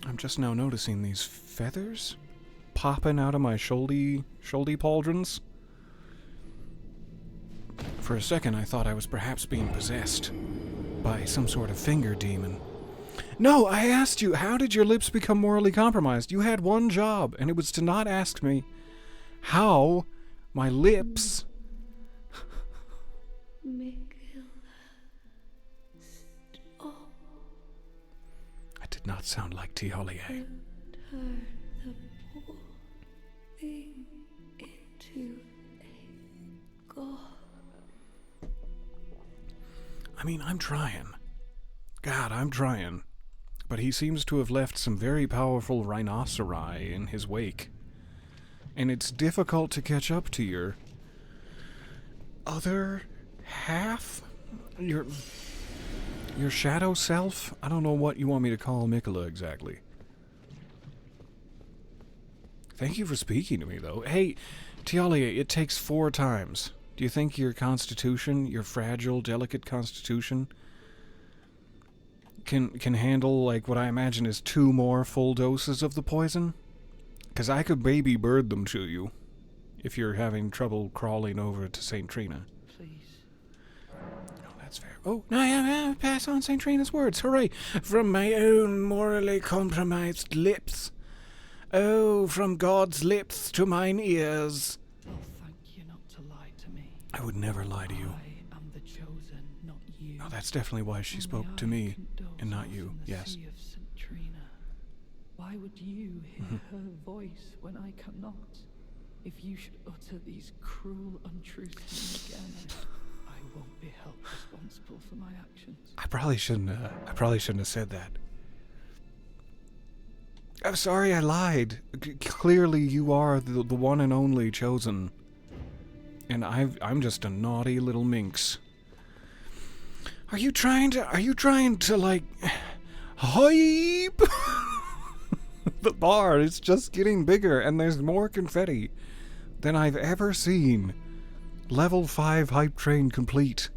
I'm just now noticing these feathers popping out of my shouldy pauldrons. For a second, I thought I was perhaps being possessed by some sort of finger demon. No, I asked you, how did your lips become morally compromised? You had one job, and it was to not ask me how my lips... I did not sound like Tiolier. Turn the poor thing into a god. I mean, I'm trying. God, I'm trying. But he seems to have left some very powerful rhinoceri in his wake. And it's difficult to catch up to your other half? Your shadow self? I don't know what you want me to call Mikola exactly. Thank you for speaking to me, though. Hey, Tialia, it takes 4 times. Do you think your constitution, your fragile, delicate constitution, can handle, like, what I imagine is 2 more full doses of the poison? Because I could baby bird them to you, if you're having trouble crawling over to St. Trina. Please. Oh, that's fair. Oh, no, yeah, pass on St. Trina's words. Hooray. From my own morally compromised lips. Oh, from God's lips to mine ears. Oh, thank you not to lie to me. I would never lie to you. I am the chosen, not you. Oh, that's definitely why she spoke to me, and not you. Yes. Sea of St. Trina. Why would you hear her voice when I cannot? If you should utter these cruel untruths to me again, I won't be held responsible for my actions. I probably shouldn't have said that. I'm sorry I lied. Clearly you are the one and only chosen. And I'm just a naughty little minx. Are you trying to like hype the bar? It's just getting bigger and there's more confetti than I've ever seen. Level 5 hype train complete.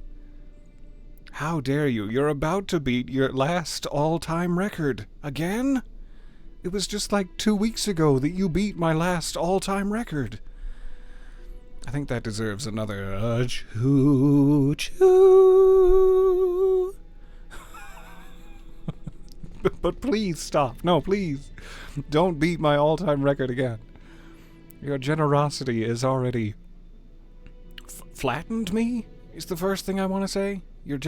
How dare you? You're about to beat your last all-time record. Again? It was just like 2 weeks ago that you beat my last all-time record. I think that deserves another choo-choo. But please stop. No, please. Don't beat my all-time record again. Your generosity is already flattened me, is the first thing I want to say. Your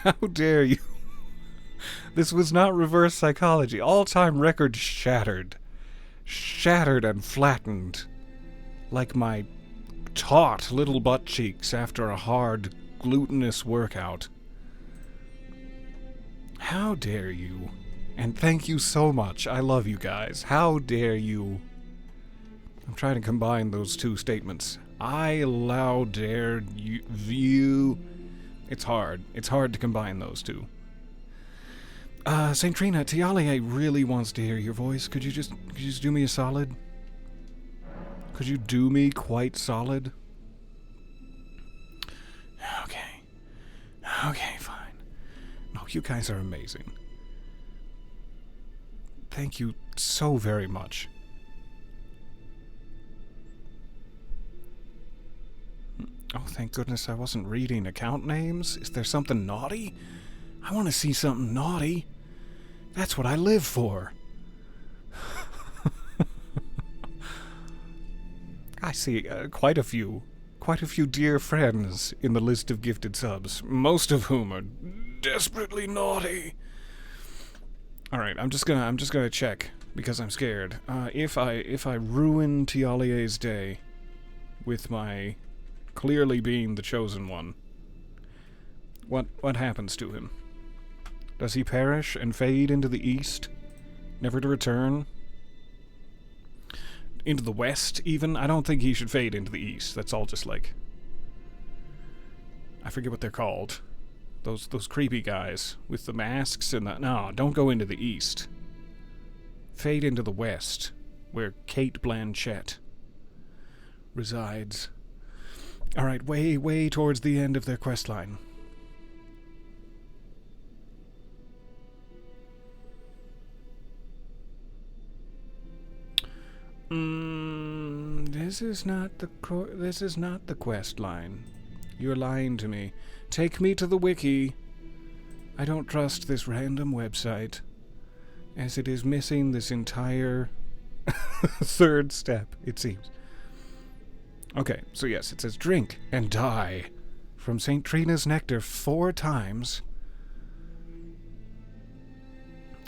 How dare you? This was not reverse psychology. All-time record shattered. Shattered and flattened. Like my taut little butt cheeks after a hard glutinous workout. How dare you? And thank you so much. I love you guys. How dare you? I'm trying to combine those two statements. I allow dare you. It's hard. It's hard to combine those two. St. Trina, Tialie really wants to hear your voice. Could you just do me a solid? Could you do me quite solid? Okay. Okay, fine. No, you guys are amazing. Thank you so very much. Oh, thank goodness I wasn't reading account names. Is there something naughty? I want to see something naughty. That's what I live for. I see quite a few dear friends in the list of gifted subs, most of whom are desperately naughty. All right, I'm just gonna check because I'm scared. If I ruin Tialie's day with my clearly being the chosen one, what happens to him? Does he perish and fade into the east, never to return? Into the west, even? I don't think he should fade into the east. That's all just like... I forget what they're called. Those creepy guys with the masks and the... No, don't go into the east. Fade into the west, where Kate Blanchett resides. Alright, way towards the end of their quest line. This is not the quest line. You're lying to me. Take me to the wiki. I don't trust this random website, as it is missing this entire third step, it seems. Okay, so yes, it says drink and die from St. Trina's nectar 4 times.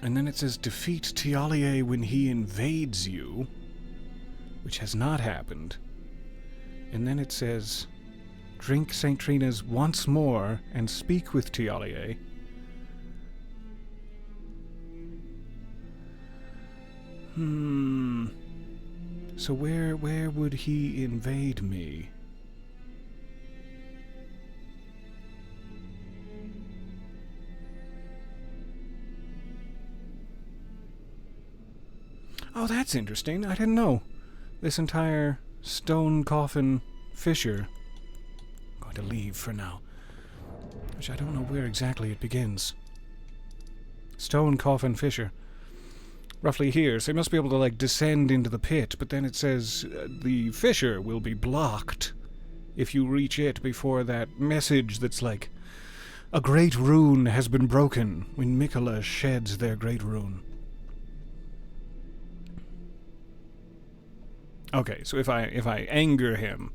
And then it says defeat Tialie when he invades you, which has not happened. And then it says drink St. Trina's once more and speak with Tialie. So where would he invade me? Oh, that's interesting. I didn't know. This entire stone coffin fissure. I'm going to leave for now. Which I don't know where exactly it begins. Stone coffin fissure. Roughly here, so you must be able to, like, descend into the pit, but then it says the fissure will be blocked if you reach it before that message that's like, a great rune has been broken when Mikola sheds their great rune. Okay, so if I anger him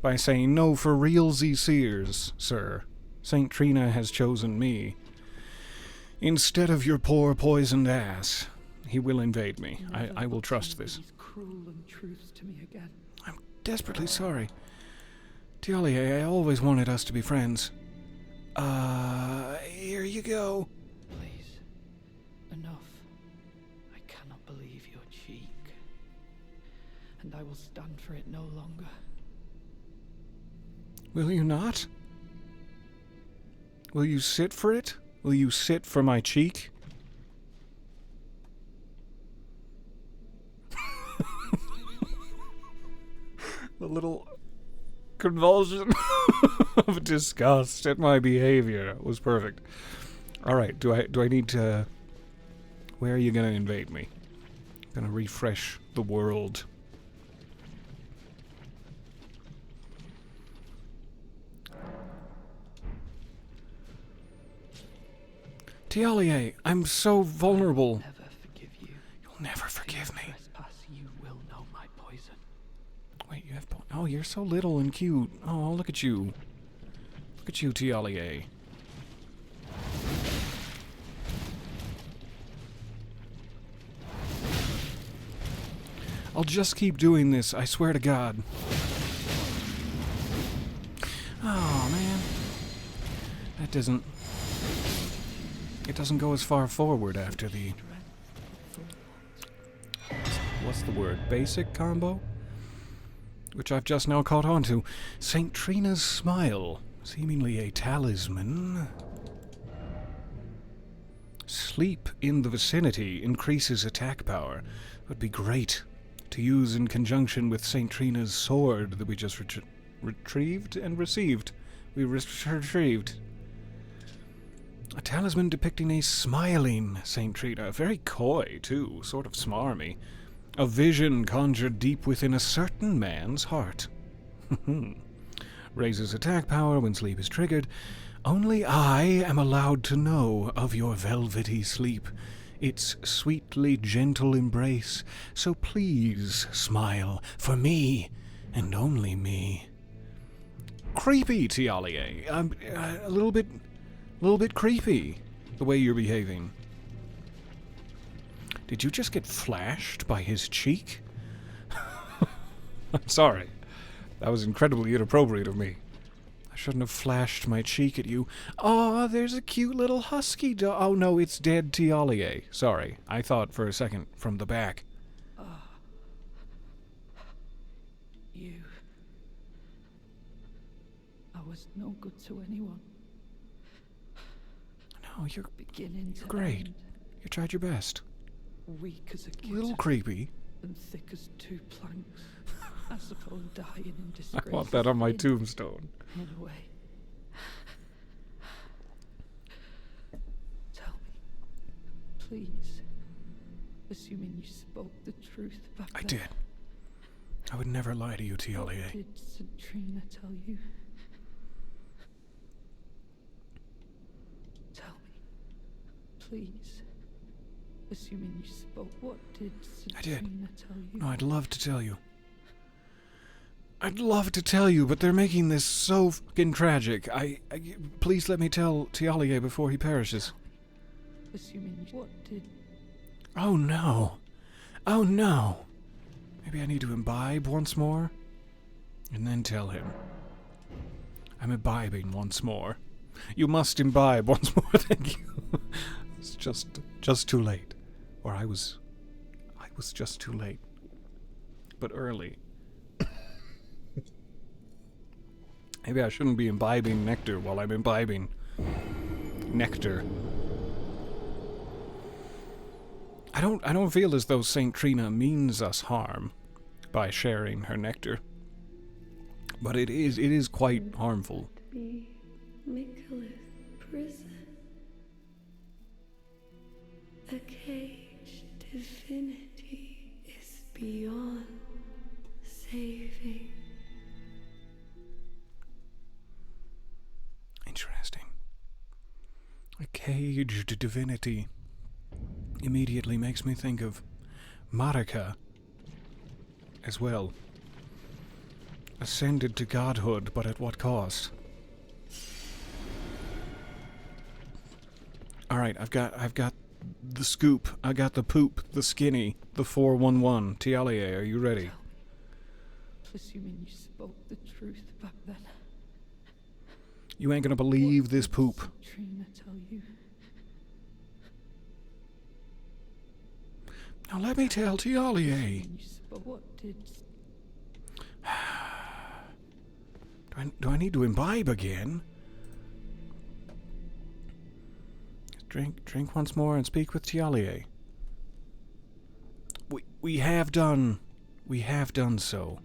by saying, no, for realsy seers, sir, St. Trina has chosen me, instead of your poor poisoned ass, he will invade me. I will trust this. Cruel untruths to me again. I'm desperately sorry. Tialie, I always wanted us to be friends. Here you go. Please, enough. I cannot believe your cheek. And I will stand for it no longer. Will you not? Will you sit for it? Will you sit for my cheek? The little convulsion of disgust at my behavior was perfect. All right, do I need to... Where are you going to invade me? Going to refresh the world. Tialie, I'm so vulnerable. I'll never forgive you. You'll never forgive me. Trespass, you will know my poison. Wait, you have... Oh, you're so little and cute. Oh, look at you. Look at you, Tialie. I'll just keep doing this, I swear to God. Oh, man. That doesn't... It doesn't go as far forward after the... What's the word? Basic combo? Which I've just now caught on to. St. Trina's smile. Seemingly a talisman. Sleep in the vicinity increases attack power. Would be great to use in conjunction with St. Trina's sword that we just retrieved and received. We retrieved. A talisman depicting a smiling St. Trina. Very coy, too. Sort of smarmy. A vision conjured deep within a certain man's heart. Raises attack power when sleep is triggered. Only I am allowed to know of your velvety sleep, its sweetly gentle embrace. So please smile for me, and only me. Creepy, Tialier. A little bit creepy, the way you're behaving. Did you just get flashed by his cheek? I'm sorry. That was incredibly inappropriate of me. I shouldn't have flashed my cheek at you. Aw, there's a cute little husky dog. Oh no, it's dead Tialier. Sorry, I thought for a second from the back. You. I was no good to anyone. No, you're Beginning to great. end. You tried your best. Weak as a A kid. little creepy. And thick as 2 planks. I suppose dying in I disgrace. want that on my in- tombstone. In a way. Tell me, please. Assuming you spoke the truth back I then. did. I would never lie to you, What Tialier. did St. Trina tell you? Tell me, please. Assuming you spoke, what did St. I did. Trina tell you? No, I'd love to tell you. I'd love to tell you, but they're making this so fucking tragic. Please let me tell Tialier before he perishes. Assuming you, what did... Oh no. Oh no. Maybe I need to imbibe once more? And then tell him. I'm imbibing once more. You must imbibe once more, thank you. It's just too late. Or I was just too late. But early. Maybe I shouldn't be imbibing nectar while I'm imbibing nectar. I don't feel as though St. Trina means us harm by sharing her nectar. But it is quite harmful. Be Michaela's prison. A caged divinity is beyond saving. Interesting. A caged divinity immediately makes me think of Marika as well. Ascended to godhood, but at what cost? Alright, I've got the scoop. I got the poop, the skinny, the 411. Tialier, are you ready? Assuming you spoke the truth back then. You ain't gonna believe this poop. What did Trina tell you? Now let me tell Tialier. Assuming you spoke, what did... Do I need to imbibe again? Drink once more and speak with Tialier. We have done so.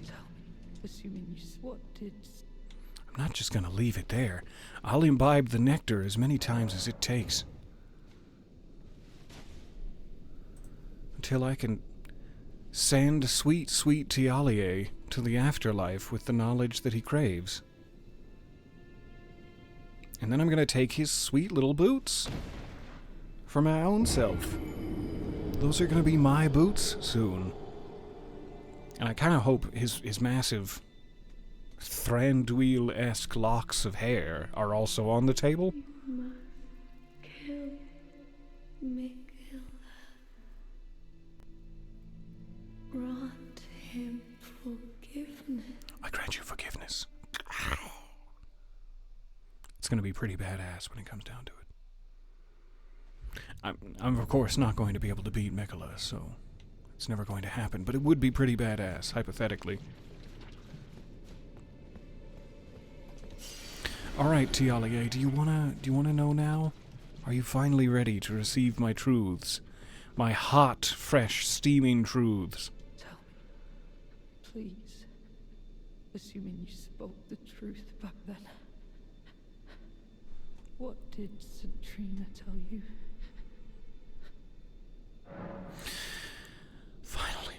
Tell me, assuming you... What did... I'm not just gonna leave it there. I'll imbibe the nectar as many times as it takes. Until I can send sweet, sweet Tialier to the afterlife with the knowledge that he craves. And then I'm gonna take his sweet little boots for my own self. Those are gonna be my boots soon. And I kinda hope his massive Thranduil-esque locks of hair are also on the table. You must kill Michaela. Grant him forgiveness. I grant you forgiveness. It's going to be pretty badass when it comes down to it. I'm of course not going to be able to beat Mikola, so it's never going to happen, but it would be pretty badass, hypothetically. Alright, Tialie, do you wanna know now? Are you finally ready to receive my truths? My hot, fresh, steaming truths. Tell me, please. Assuming you spoke the truth back then. What did Centrina tell you? Finally.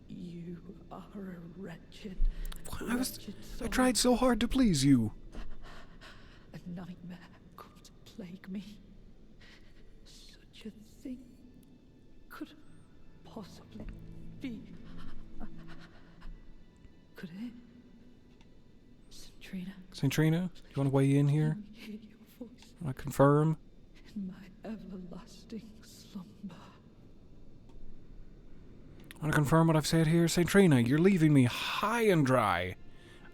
You are a wretched, I tried so hard to please you. A nightmare come to plague me. Such a thing could possibly be. Could it? Centrina. Centrina, you want to weigh in here? Let me hear your voice Want to confirm? in my everlasting slumber. Want to confirm what I've said here? Centrina, you're leaving me high and dry.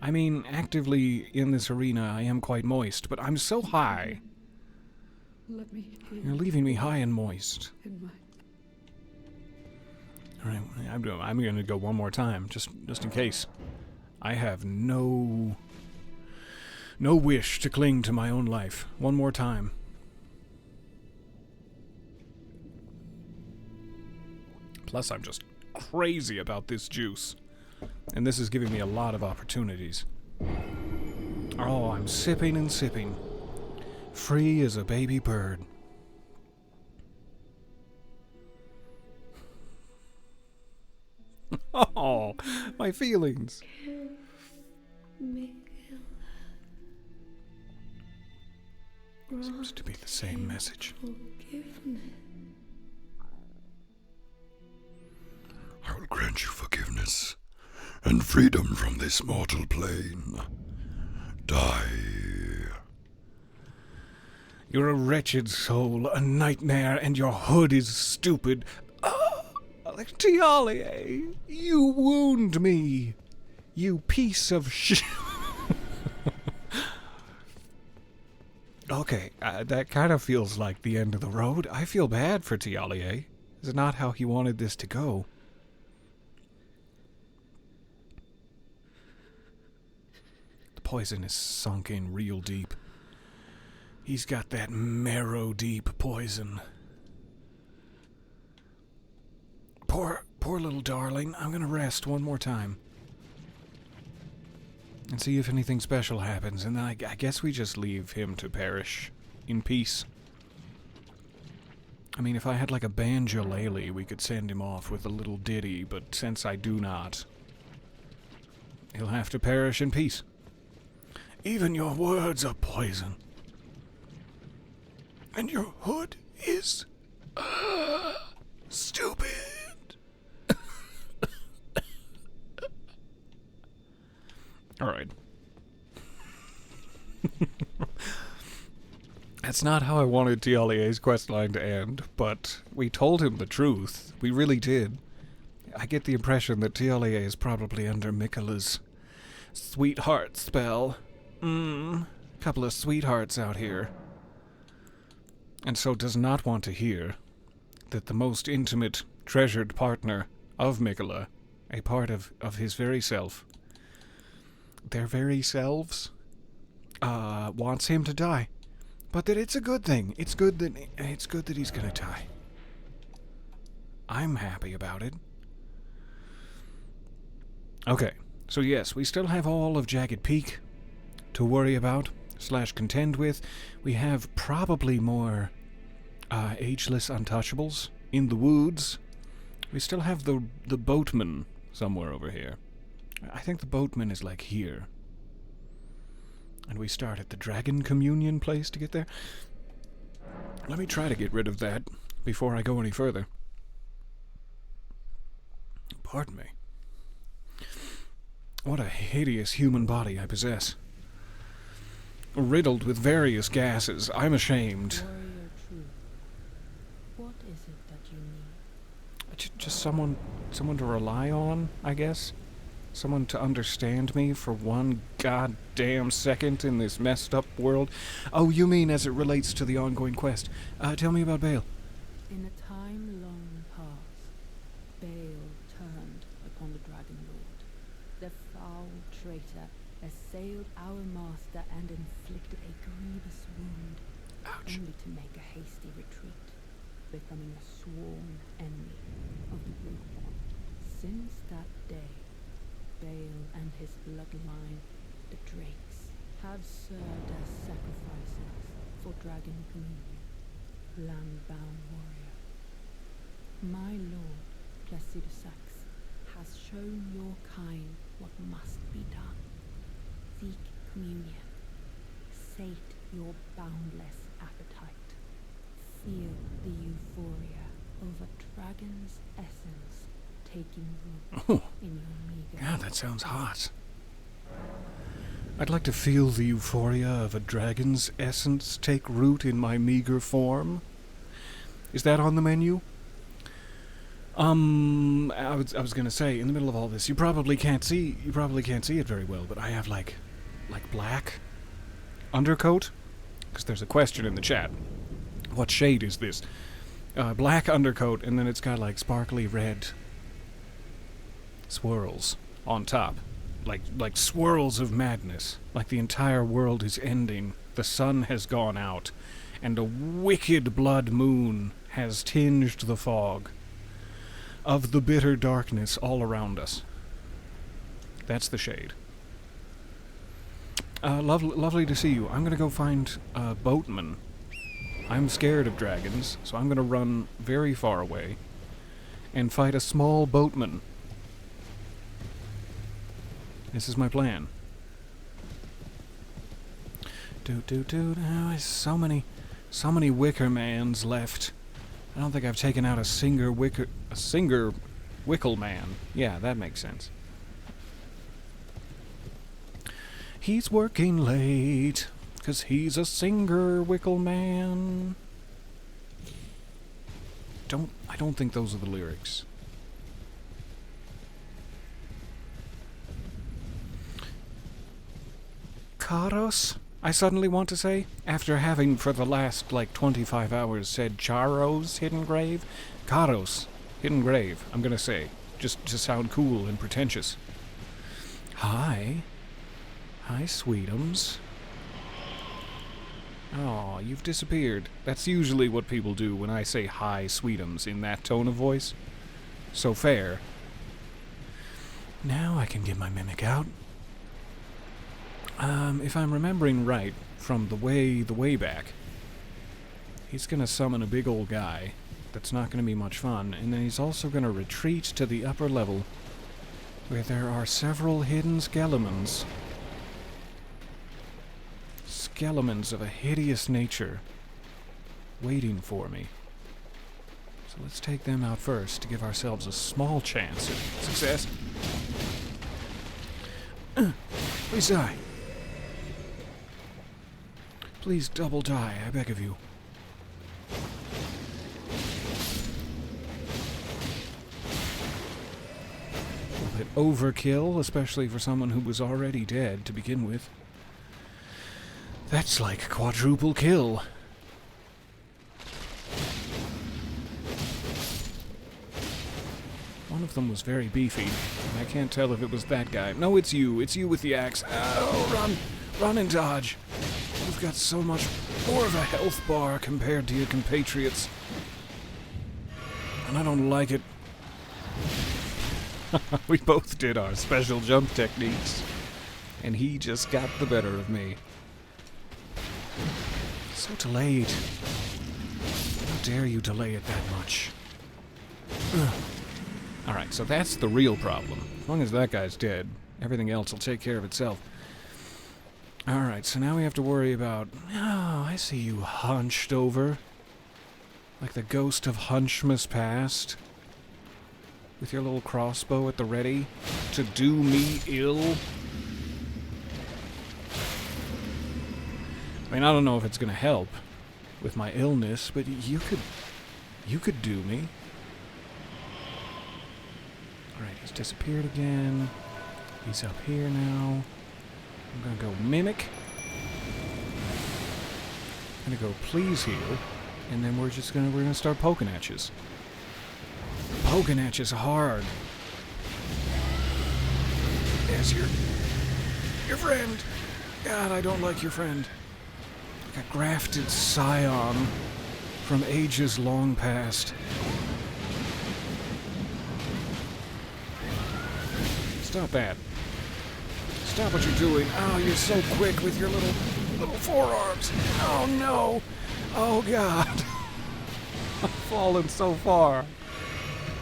I mean, actively in this arena, I am quite moist, but I'm so high. Let me hear You're leaving me high and moist. in my Alright, I'm going to go one more time, just in case. I have no wish to cling to my own life. One more time. Plus, I'm just crazy about this juice. And this is giving me a lot of opportunities. Oh, I'm sipping and sipping. Free as a baby bird. Oh, my feelings. Kill Miguel. Seems to be the same message. Forgiveness. I will grant you forgiveness and freedom from this mortal plane. Die. You're a wretched soul, a nightmare, and your hood is stupid. Tialie, you wound me. You piece of shit. Okay, that kind of feels like the end of the road. I feel bad for Tialie. This is not how he wanted this to go. The poison is sunk in real deep. He's got that marrow-deep poison. Poor little darling. I'm gonna rest one more time. And see if anything special happens, and then I guess we just leave him to perish in peace. I mean, if I had like a banjolele, we could send him off with a little ditty, but since I do not, he'll have to perish in peace. Even your words are poison. And your hood is stupid. All right. That's not how I wanted Tialie's questline to end, but we told him the truth. We really did. I get the impression that Tialie is probably under Mikola's sweetheart spell. Couple of sweethearts out here. And so does not want to hear that the most intimate, treasured partner of Mikola, a part of his very self, their very selves, wants him to die. But that it's a good thing. It's good that he's gonna die. I'm happy about it. Okay, so yes, we still have all of Jagged Peak to worry about / contend with. We have probably more ageless untouchables in the woods. We still have the boatman somewhere over here. I think the boatman is like here. And we start at the Dragon Communion place to get there. Let me try to get rid of that before I go any further. Pardon me. What a hideous human body I possess. Riddled with various gases. I'm ashamed. Warrior Truth. What is it that you need? Just someone to rely on, I guess. Someone to understand me for one goddamn second in this messed up world? Oh, you mean as it relates to the ongoing quest. Tell me about Bale. In a time long past, Bale turned upon the Dragon Lord. The foul traitor assailed our master and inflicted a grievous wound, Ouch. only to make a hasty retreat, becoming a sworn enemy of the Bloodborne. Since that day, Bale and his bloodline, the Drakes, have served as sacrifices for Dragon Communion, land-bound warrior. My lord, Placidusax, has shown your kind what must be done. Seek communion. Sate your boundless appetite. Feel the euphoria of a dragon's essence taking root Oh, in your meager. God, that sounds hot. I'd like to feel the euphoria of a dragon's essence take root in my meager form. Is that on the menu? I was gonna say, in the middle of all this, you probably can't see it very well, but I have like black undercoat, because there's a question in the chat. What shade is this? Black undercoat, and then it's got like sparkly red swirls on top, like swirls of madness, like the entire world is ending. The sun has gone out, and a wicked blood moon has tinged the fog of the bitter darkness all around us. That's the shade. Lovely to see you. I'm gonna go find a boatman. I'm scared of dragons, so I'm gonna run very far away and fight a small boatman. This is my plan. There's so many wicker mans left. I don't think I've taken out a singer wickle man. Yeah, that makes sense. He's working late, 'cause he's a singer wickle man. I don't think those are the lyrics. Karos, I suddenly want to say, after having for the last, 25 hours said Charo's hidden grave. Karos, hidden grave, I'm gonna say, just to sound cool and pretentious. Hi, sweetums. Aw, you've disappeared. That's usually what people do when I say hi, sweetums, in that tone of voice. So fair. Now I can get my mimic out. If I'm remembering right, from the way back, he's gonna summon a big old guy that's not gonna be much fun, and then he's also gonna retreat to the upper level, where there are several hidden skeletons. Skeletons of a hideous nature, waiting for me. So let's take them out first to give ourselves a small chance at success. Please die. Please double die, I beg of you. A bit overkill, especially for someone who was already dead to begin with. That's like quadruple kill. One of them was very beefy, and I can't tell if it was that guy. No, it's you. It's you with the axe. Oh, run! Run and dodge! You've got so much more of a health bar compared to your compatriots. And I don't like it. We both did our special jump techniques, and he just got the better of me. So delayed. How dare you delay it that much? Alright, so that's the real problem. As long as that guy's dead, everything else will take care of itself. Alright, so now we have to worry about... Oh, I see you hunched over. Like the ghost of Hunchmas past. With your little crossbow at the ready. To do me ill. I mean, I don't know if it's gonna help with my illness, but you could do me. Alright, he's disappeared again. He's up here now. I'm gonna go Mimic. I'm gonna go Please Heal. And then we're gonna start poking at yous. Poking at yous hard. There's your friend. God, I don't like your friend. Like a grafted scion from ages long past. Stop that. Stop what you're doing. Oh, you're so quick with your little forearms. Oh, no. Oh, God. I've fallen so far.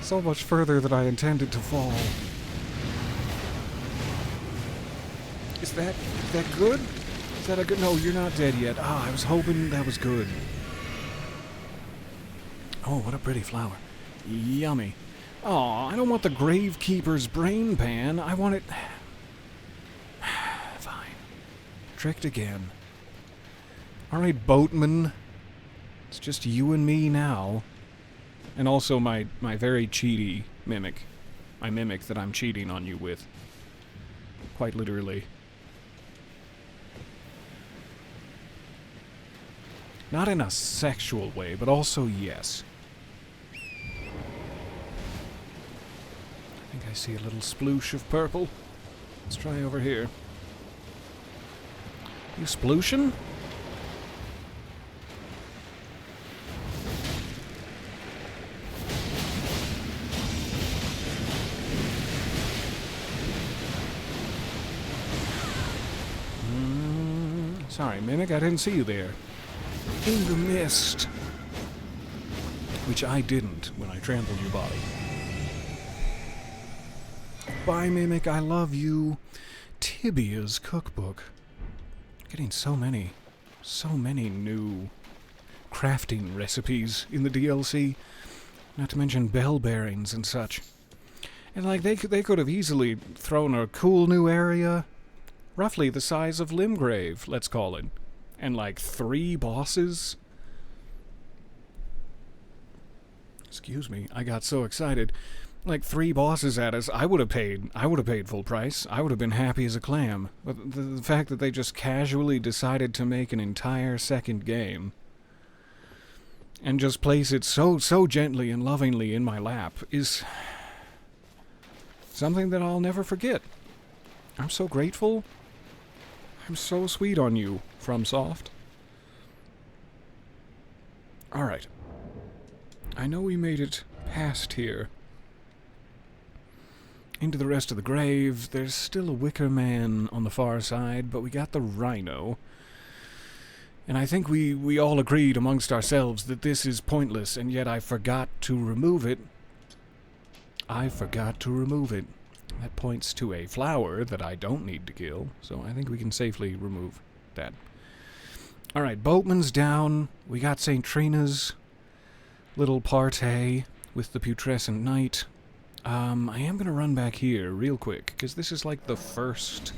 So much further than I intended to fall. Is that good? Is that a good... No, you're not dead yet. Ah, I was hoping that was good. Oh, what a pretty flower. Yummy. Oh, I don't want the Gravekeeper's brain pan. I want it... Fine. Tricked again. Alright, boatman. It's just you and me now. And also my very cheaty mimic. My mimic that I'm cheating on you with. Quite literally. Not in a sexual way, but also yes. I think I see a little sploosh of purple. Let's try over here. You splooshin'? Sorry, Mimic, I didn't see you there. In the mist. Which I didn't when I trampled your body. Bye, Mimic, I love you. Tibia's cookbook. Getting so many new crafting recipes in the DLC. Not to mention bell bearings and such. And like, they could have easily thrown a cool new area. Roughly the size of Limgrave, let's call it. And like 3 bosses. Excuse me, I got so excited. Like 3 bosses at us, I would have paid full price. I would have been happy as a clam. But the fact that they just casually decided to make an entire second game and just place it so gently and lovingly in my lap is something that I'll never forget. I'm so grateful. I'm so sweet on you, FromSoft. Alright. I know we made it past here. Into the rest of the grave. There's still a Wicker Man on the far side, but we got the Rhino. And I think we all agreed amongst ourselves that this is pointless, and yet I forgot to remove it. That points to a flower that I don't need to kill, so I think we can safely remove that. Alright, Boatman's down. We got St. Trina's little party with the putrescent knight. I am going to run back here real quick, because this is like the first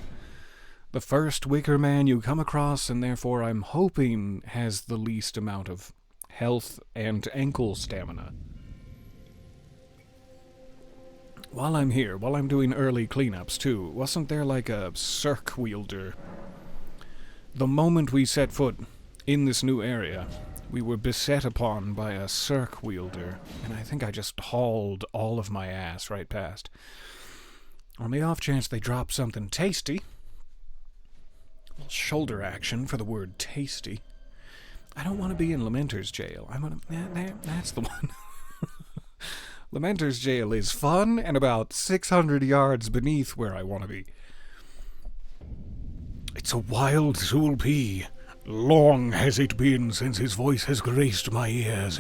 Wicker Man you come across, and therefore I'm hoping has the least amount of health and ankle stamina. While I'm here, while I'm doing early cleanups too, wasn't there like a circ wielder? The moment we set foot in this new area, we were beset upon by a circ wielder, and I think I just hauled all of my ass right past. On the off chance they drop something tasty, a little shoulder action for the word tasty. I don't want to be in Lamenter's jail. That's the one. Lamenter's jail is fun and about 600 yards beneath where I want to be. It's a wild Zulpi. Long has it been since his voice has graced my ears.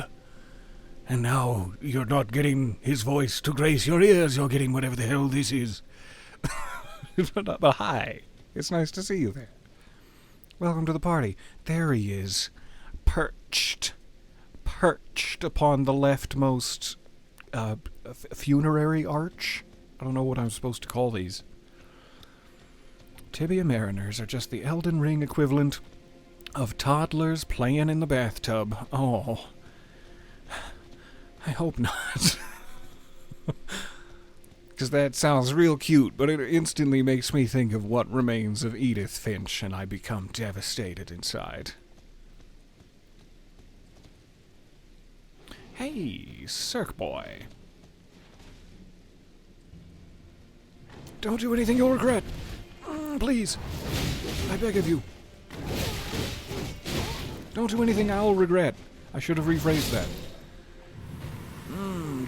And now you're not getting his voice to grace your ears, you're getting whatever the hell this is. But hi, it's nice to see you there. Welcome to the party. There he is, perched upon the leftmost funerary arch. I don't know what I'm supposed to call these. Tibia Mariners are just the Elden Ring equivalent of toddlers playing in the bathtub. Oh, I hope not. Because that sounds real cute, but it instantly makes me think of What Remains of Edith Finch, and I become devastated inside. Hey, Cirque Boy. Don't do anything you'll regret. Please. I beg of you. Don't do anything I'll regret. I should have rephrased that.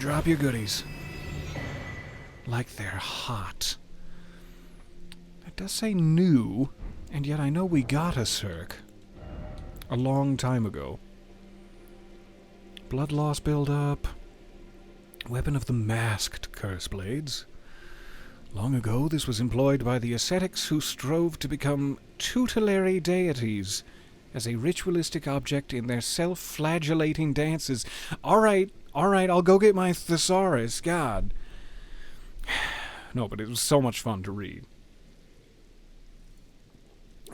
Drop your goodies. Like they're hot. It does say new, and yet I know we got a Cirque a long time ago. Blood loss build-up. Weapon of the masked curse blades. Long ago, this was employed by the ascetics who strove to become tutelary deities as a ritualistic object in their self-flagellating dances. Alright, I'll go get my thesaurus, God. No, but it was so much fun to read.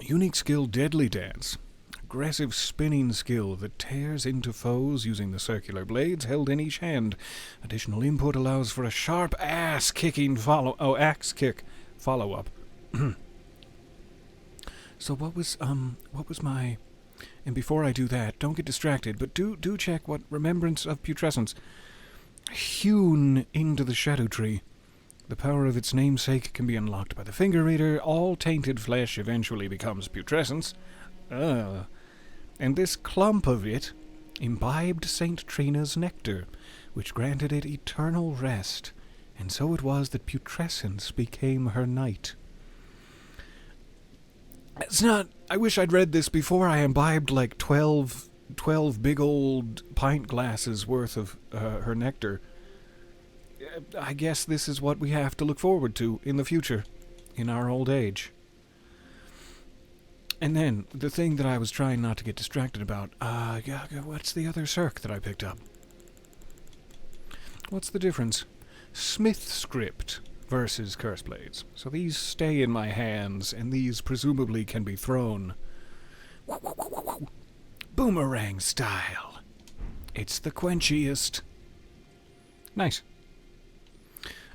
Unique skill, Deadly Dance. Aggressive spinning skill that tears into foes using the circular blades held in each hand. Additional input allows for a sharp axe kick follow-up. So what was my... And before I do that, don't get distracted, but do check what Remembrance of Putrescence. Hewn into the Shadow Tree. The power of its namesake can be unlocked by the finger reader. All tainted flesh eventually becomes putrescence. And this clump of it imbibed St. Trina's nectar, which granted it eternal rest, and so it was that putrescence became her night. It's not... I wish I'd read this before I imbibed like 12 big old pint glasses worth of her nectar. I guess this is what we have to look forward to in the future, in our old age. And then, the thing that I was trying not to get distracted about, what's the other Cirque that I picked up? What's the difference? Smith script versus curse blades. So these stay in my hands, and these presumably can be thrown boomerang style. It's the quenchiest. Nice.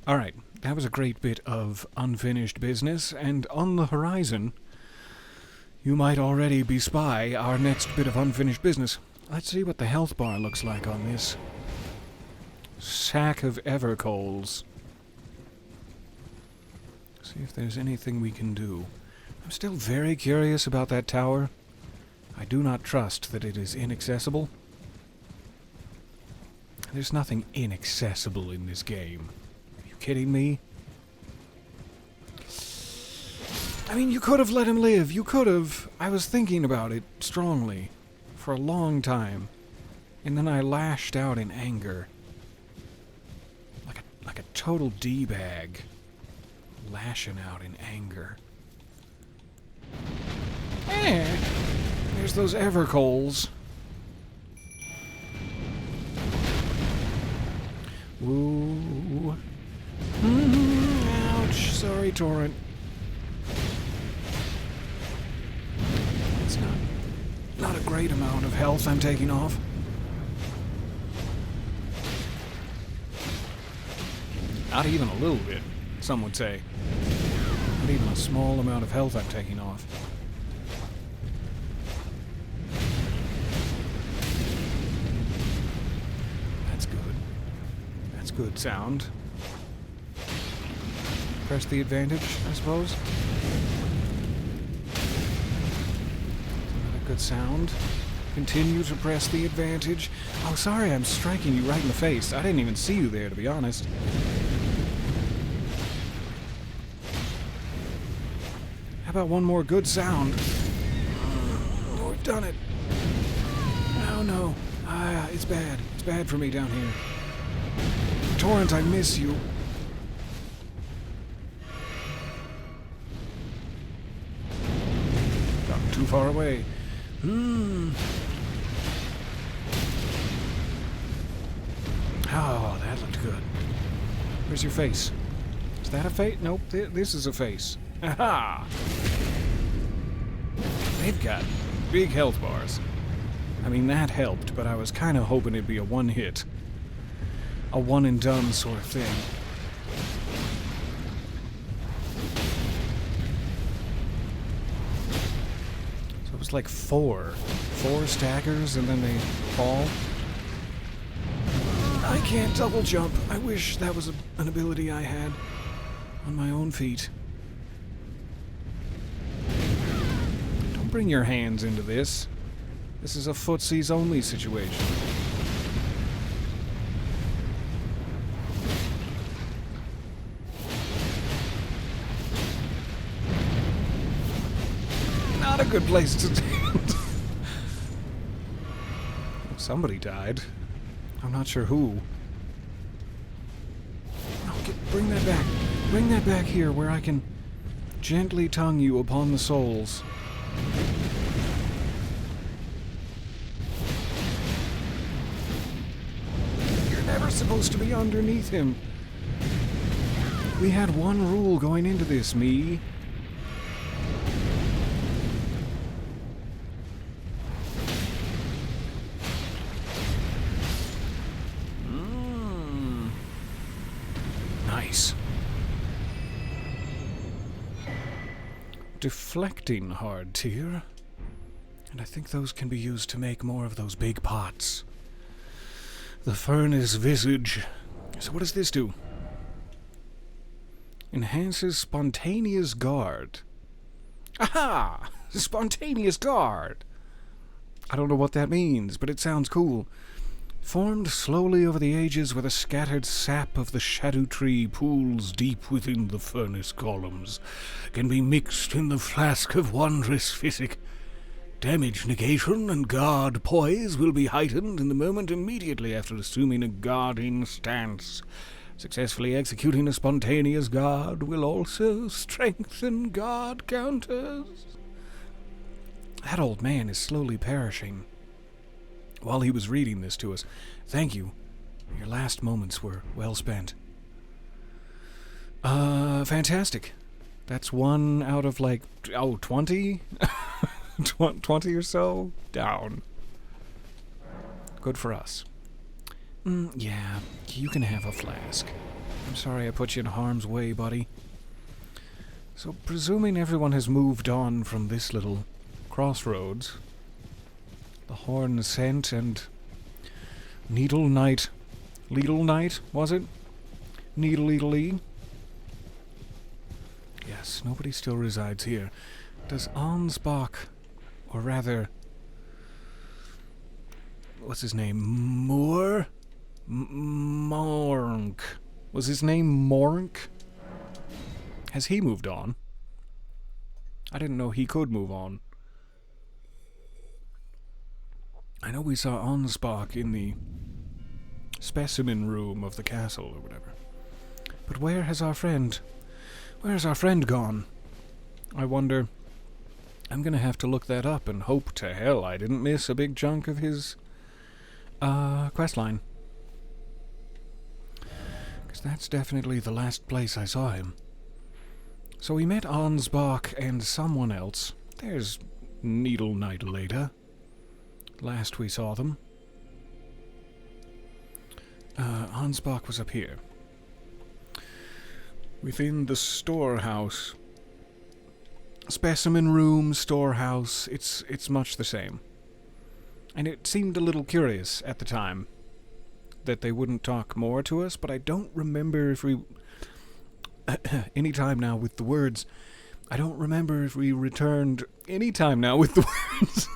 Alright, that was a great bit of unfinished business, and on the horizon, you might already bespy our next bit of unfinished business. Let's see what the health bar looks like on this sack of Evercoals. See if there's anything we can do. I'm still very curious about that tower. I do not trust that it is inaccessible. There's nothing inaccessible in this game. Are you kidding me? I mean, you could have let him live. You could have. I was thinking about it strongly for a long time. And then I lashed out in anger. Like a total D-bag. Lashing out in anger. There's those Evercoals. Ooh. Ouch. Sorry, Torrent. It's not a great amount of health I'm taking off. Not even a little bit, some would say. Not even a small amount of health I'm taking off. That's good. That's good sound. Press the advantage, I suppose. Good sound. Continue to press the advantage. Oh, sorry, I'm striking you right in the face. I didn't even see you there, to be honest. How about one more good sound? Oh, we've done it. Oh, no. It's bad. It's bad for me down here. Torrent, I miss you. Got too far away. Oh, that looked good. Where's your face? Is that a face? Nope, this is a face. Aha! They've got big health bars. I mean, that helped, but I was kind of hoping it'd be a one-hit. A one-and-done sort of thing. it's like four staggers and then they fall. I can't double jump. I wish that was an ability I had on my own feet. Don't bring your hands into this. This is a footsies only situation. Not a good place to stand. Somebody died. I'm not sure who. Oh, bring that back. Bring that back here where I can gently tongue you upon the soles. You're never supposed to be underneath him. We had one rule going into this, me. Nice. Deflecting hard tier. And I think those can be used to make more of those big pots. The furnace visage. So what does this do? Enhances spontaneous guard. Aha! Spontaneous guard! I don't know what that means, but it sounds cool. Formed slowly over the ages where the scattered sap of the shadow tree pools deep within the furnace columns, can be mixed in the flask of wondrous physic. Damage negation and guard poise will be heightened in the moment immediately after assuming a guarding stance. Successfully executing a spontaneous guard will also strengthen guard counters. That old man is slowly perishing. While he was reading this to us, thank you. Your last moments were well spent. Fantastic. That's 1 out of 20? 20 or so? Down. Good for us. Yeah, you can have a flask. I'm sorry I put you in harm's way, buddy. So, presuming everyone has moved on from this little crossroads, the Horn Scent and Needle Knight. Leedle Knight, was it? Needle. Yes, nobody still resides here. Does Ansbach, or rather, what's his name? Moore? Mornk. Was his name Mornk? Has he moved on? I didn't know he could move on. I know we saw Ansbach in the specimen room of the castle or whatever. But where has our friend gone? I wonder. I'm gonna have to look that up and hope to hell I didn't miss a big chunk of his questline. Because that's definitely the last place I saw him. So we met Ansbach and someone else. There's Needle Knight later. Last we saw them. Ansbach was up here. Within the storehouse. Specimen room, storehouse, it's much the same. And it seemed a little curious at the time that they wouldn't talk more to us, but I don't remember if we... any time now with the words. I don't remember if we returned any time now with the words.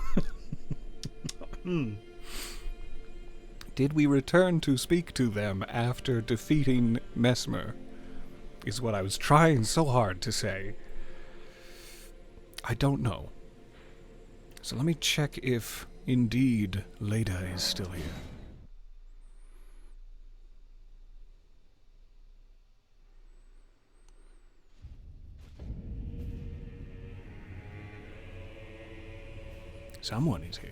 Did we return to speak to them after defeating Mesmer? Is what I was trying so hard to say. I don't know. So let me check if indeed Leda is still here. Someone is here.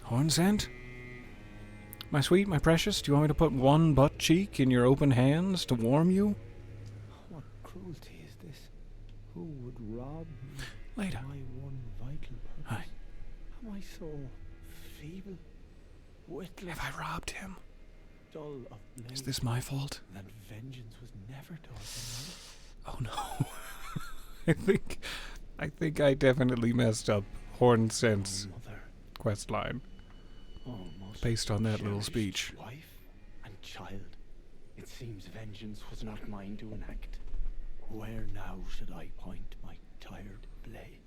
Hornsent? My sweet, my precious, do you want me to put one butt cheek in your open hands to warm you? What cruelty is this? Who would rob me Leda. of my one vital purpose? Hi. Am I so feeble, witless, Have I robbed him? dull of blade, Is this my fault? that vengeance was never taught in life? Oh no. I think I definitely messed up Horn Sense Mother, questline almost based on that little cherished speech. wife and child. It seems vengeance was not mine to enact. Where now should I point my tired blade?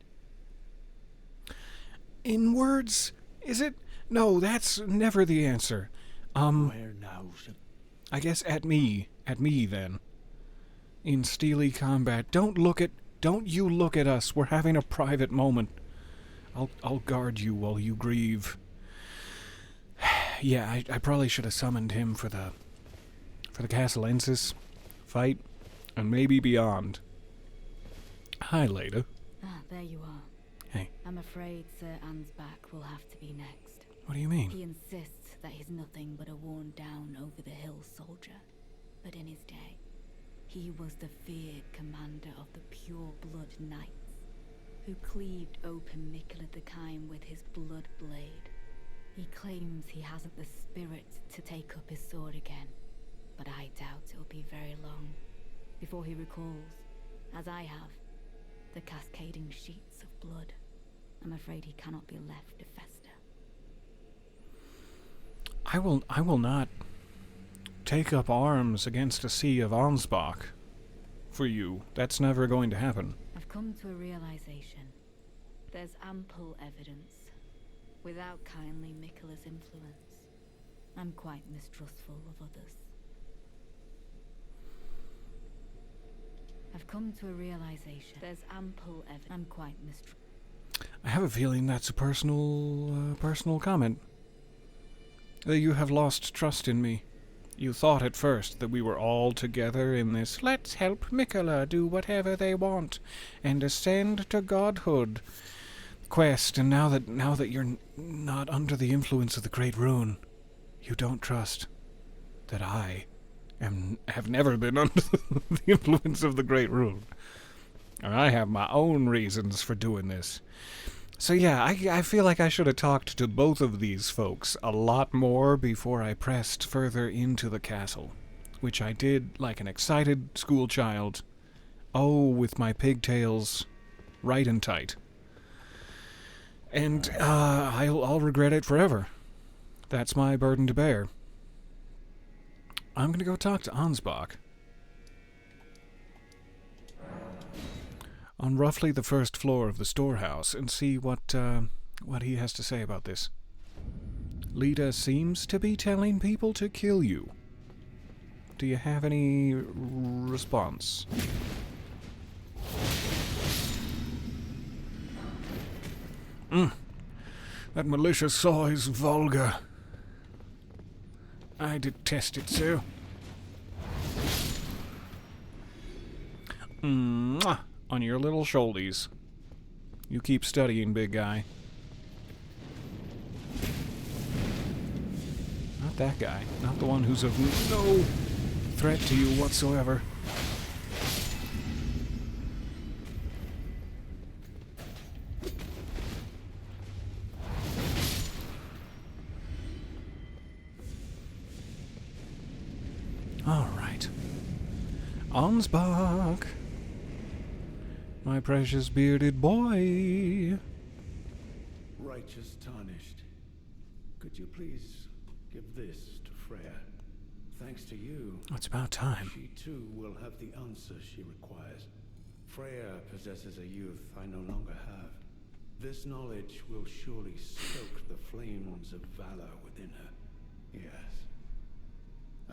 In words, is it? No, that's never the answer. Where now should I guess at me then. In steely combat, don't you look at us. We're having a private moment. I'll guard you while you grieve. Yeah, I probably should have summoned him for the Castellensis fight, and maybe beyond. Hi, Leda. Ah, there you are. Hey. I'm afraid Sir Ansbach will have to be next. What do you mean? He insists that he's nothing but a worn-down, over-the-hill soldier. But in his day, he was the feared commander of the pure-blood knights, who cleaved open Mikkel the Kime with his blood blade. He claims he hasn't the spirit to take up his sword again, but I doubt it'll be very long before he recalls, as I have, the cascading sheets of blood. I'm afraid he cannot be left to fester. I will not take up arms against a sea of Ansbach for you. That's never going to happen. I've come to a realization. There's ample evidence. Without kindly Mikkela's influence, I'm quite mistrustful of others. I've come to a realization. There's ample evidence. I'm quite mistrustful. I have a feeling that's a personal comment. That you have lost trust in me. You thought at first that we were all together in this "let's help Mikkela do whatever they want and ascend to godhood" quest, and now that you're not under the influence of the Great Rune, you don't trust that I have never been under the influence of the Great Rune. I have my own reasons for doing this. So yeah, I feel like I should have talked to both of these folks a lot more before I pressed further into the castle, which I did like an excited school child. Oh, with my pigtails right and tight. And I'll regret it forever. That's my burden to bear. I'm going to go talk to Ansbach. On roughly the first floor of the storehouse and see what he has to say about this. Leda seems to be telling people to kill you. Do you have any response? That malicious saw is vulgar. I detest it so. Mwah! On your little shouldies. You keep studying, big guy. Not that guy. Not the one who's of no threat to you whatsoever. All right. Ansbach. My precious bearded boy. Righteous tarnished. Could you please give this to Freya? Thanks to you, It's about time. she too will have the answer she requires. Freya possesses a youth I no longer have. This knowledge will surely stoke the flames of valor within her. Yes.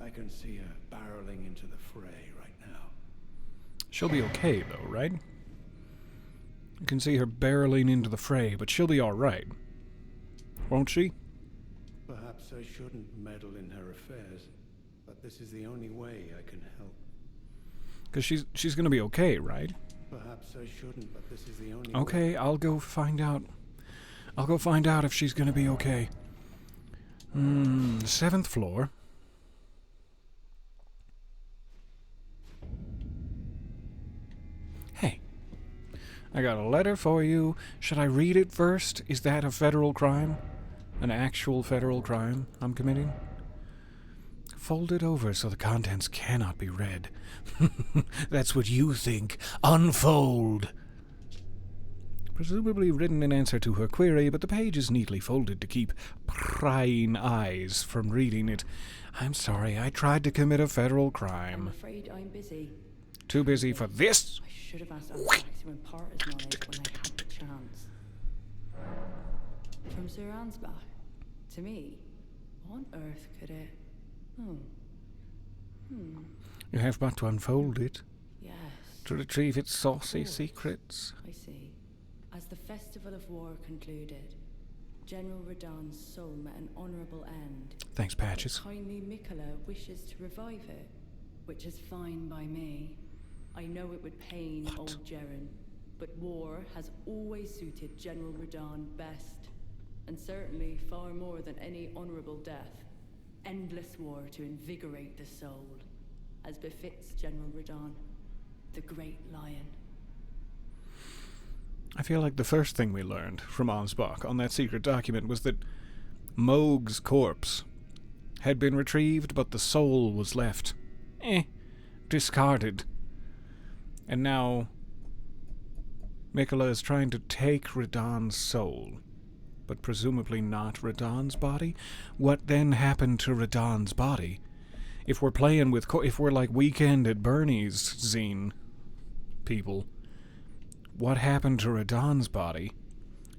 I can see her barreling into the fray right now. She'll be okay, though, right? You can see her barreling into the fray, but she'll be alright. Won't she? Perhaps I shouldn't meddle in her affairs, but this is the only way I can help. Because she's gonna be okay, right? Perhaps I shouldn't, but this is the only Okay, way. I'll go find out. I'll go find out if she's gonna be okay. 7th floor. Hey, I got a letter for you. Should I read it first? Is that a federal crime? An actual federal crime I'm committing? Fold it over so the contents cannot be read. That's what you think. Unfold. presumably written in answer to her query, but the page is neatly folded to keep prying eyes from reading it. I'm sorry, I tried to commit a federal I'm crime. afraid I'm busy. Too busy for this? I should have asked Uncle to impart his knowledge when I had the chance. From Sir Ansbach to me, what on earth could it? You have but to unfold it Yes. to retrieve its saucy course. secrets. I see. As the Festival of War concluded, General Radan's soul met an honourable end. Thanks, Patches. Kindly Mikola wishes to revive it, which is fine by me. I know it would pain old Jeren, but war has always suited General Radan best, and certainly far more than any honourable death. Endless war to invigorate the soul, as befits General Radan, the great lion. I feel like the first thing we learned from Ansbach on that secret document was that Moog's corpse had been retrieved, but the soul was left. Discarded. And now Mikola is trying to take Radan's soul, but presumably not Radan's body? What then happened to Radan's body? If we're playing with... if we're like Weekend at Bernie's zine people, what happened to Radan's body?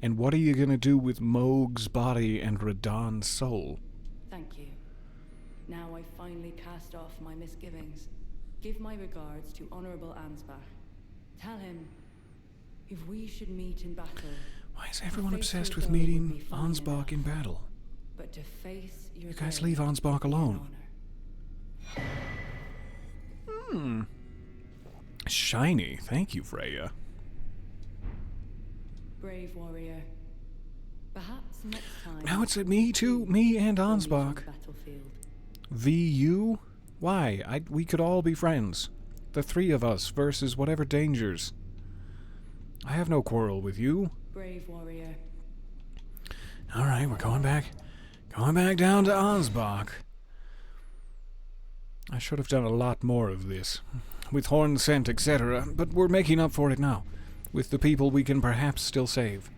And what are you going to do with Moog's body and Radan's soul? Thank you. Now I finally cast off my misgivings. Give my regards to Honourable Ansbach. Tell him, if we should meet in battle... Why is everyone to face obsessed your with goal would meeting be fine Ansbach in enough, battle? But to face your You guys grave leave Ansbach would be an alone. honour. Shiny. Thank you, Freya. Brave warrior. Perhaps next time... Now it's at me too. Me and we'll meet on Ansbach. the battlefield. VU? Why? We could all be friends. The three of us versus whatever dangers. I have no quarrel with you. Brave warrior. Alright, we're going back. Going back down to Ansbach. I should have done a lot more of this. With Horn Scent, etc. But we're making up for it now. With the people we can perhaps still save.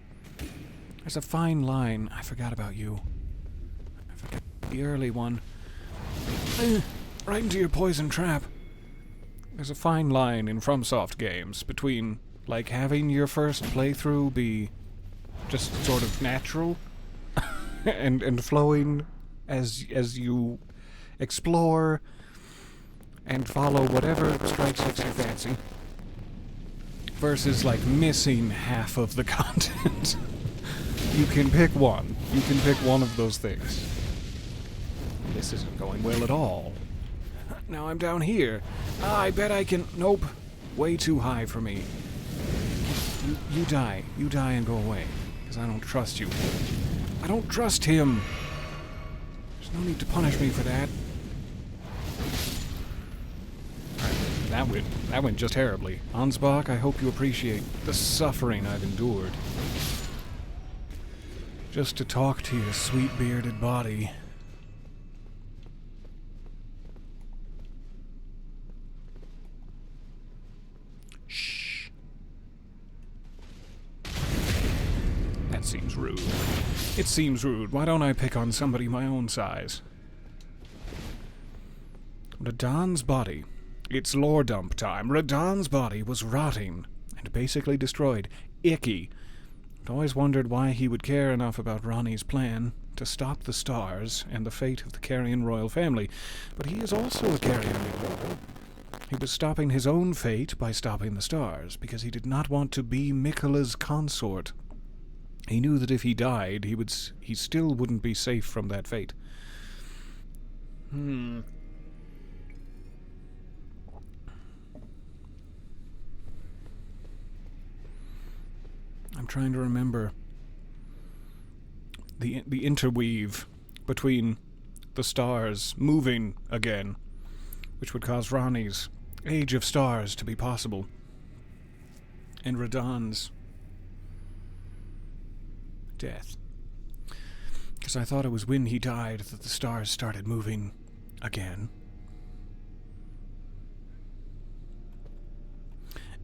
There's a fine line. I forgot about you. I forgot the early one. Right into your poison trap. There's a fine line in FromSoft games between, like, having your first playthrough be just sort of natural and flowing as you explore and follow whatever strikes your fancy, versus, like, missing half of the content. You can pick one. You can pick one of those things. This isn't going well at all. Now I'm down here. I bet I can... Nope. Way too high for me. You die. You die and go away. Because I don't trust you. I don't trust him. There's no need to punish me for that. That went just terribly. Ansbach, I hope you appreciate the suffering I've endured. Just to talk to your sweet bearded body. Shh. That seems rude. It seems rude. Why don't I pick on somebody my own size? Radan's body. It's lore dump time. Radan's body was rotting and basically destroyed. Icky. I'd always wondered why he would care enough about Ronnie's plan to stop the stars and the fate of the Carrion royal family, but he is also a Carrion royal. He was stopping his own fate by stopping the stars, because he did not want to be Mikola's consort. He knew that if he died, he still wouldn't be safe from that fate. I'm trying to remember the interweave between the stars moving again, which would cause Ronnie's Age of Stars to be possible, and Radan's death. Because I thought it was when he died that the stars started moving again.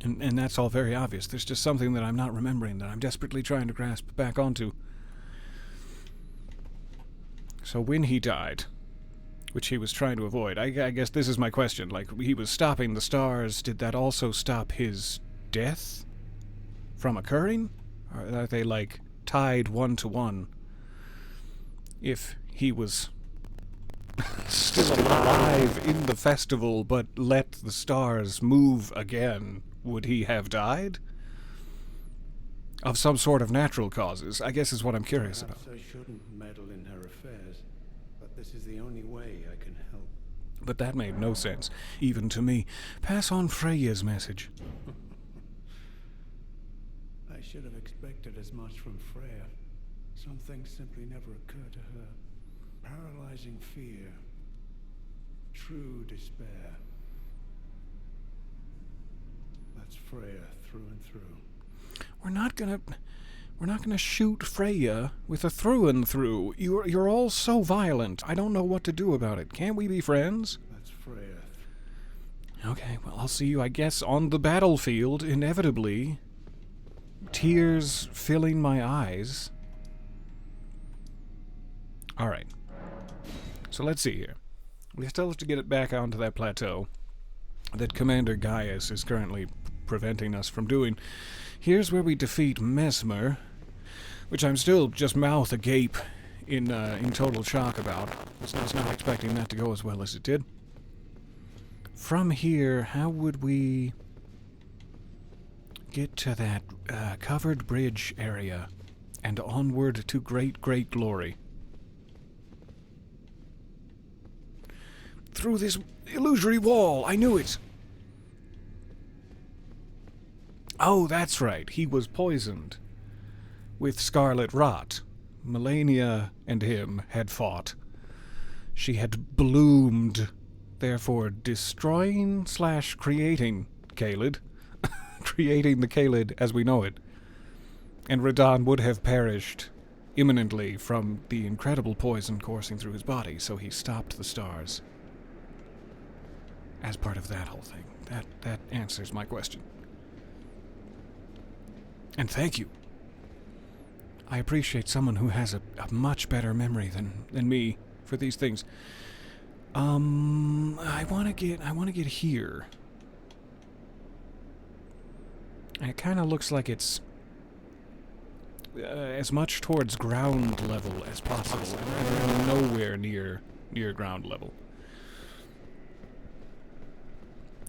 And that's all very obvious. There's just something that I'm not remembering that I'm desperately trying to grasp back onto. So when he died, which he was trying to avoid, I guess this is my question. Like, he was stopping the stars. Did that also stop his death from occurring? Or are they, like, tied one to one? If he was still alive in the festival but let the stars move again, would he have died? Of some sort of natural causes, I guess is what I'm curious about. Perhaps I shouldn't meddle in her affairs, but this is the only way I can help. But that made no sense, even to me. Pass on Freya's message. I should have expected as much from Freya. Some things simply never occur to her. Paralyzing fear. True despair. That's Freya through and through. We're not gonna shoot Freya with a through and through. You're all so violent. I don't know what to do about it. Can't we be friends? That's Freya. Okay, well, I'll see you, I guess, on the battlefield, inevitably. Tears filling my eyes. Alright. So let's see here. We still have to get it back onto that plateau that Commander Gaius is currently preventing us from doing. Here's where we defeat Mesmer, which I'm still just mouth agape in total shock about. I was not expecting that to go as well as it did. From here, how would we get to that covered bridge area and onward to great, great glory? Through this illusory wall! I knew it! Oh, that's right. He was poisoned with scarlet rot. Melania and him had fought. She had bloomed, therefore destroying / creating Caelid. Creating the Caelid as we know it. And Radahn would have perished imminently from the incredible poison coursing through his body, so he stopped the stars. As part of that whole thing. That answers my question. And thank you. I appreciate someone who has a much better memory than me for these things. I wanna get here. And it kinda looks like it's as much towards ground level as possible, and nowhere near ground level.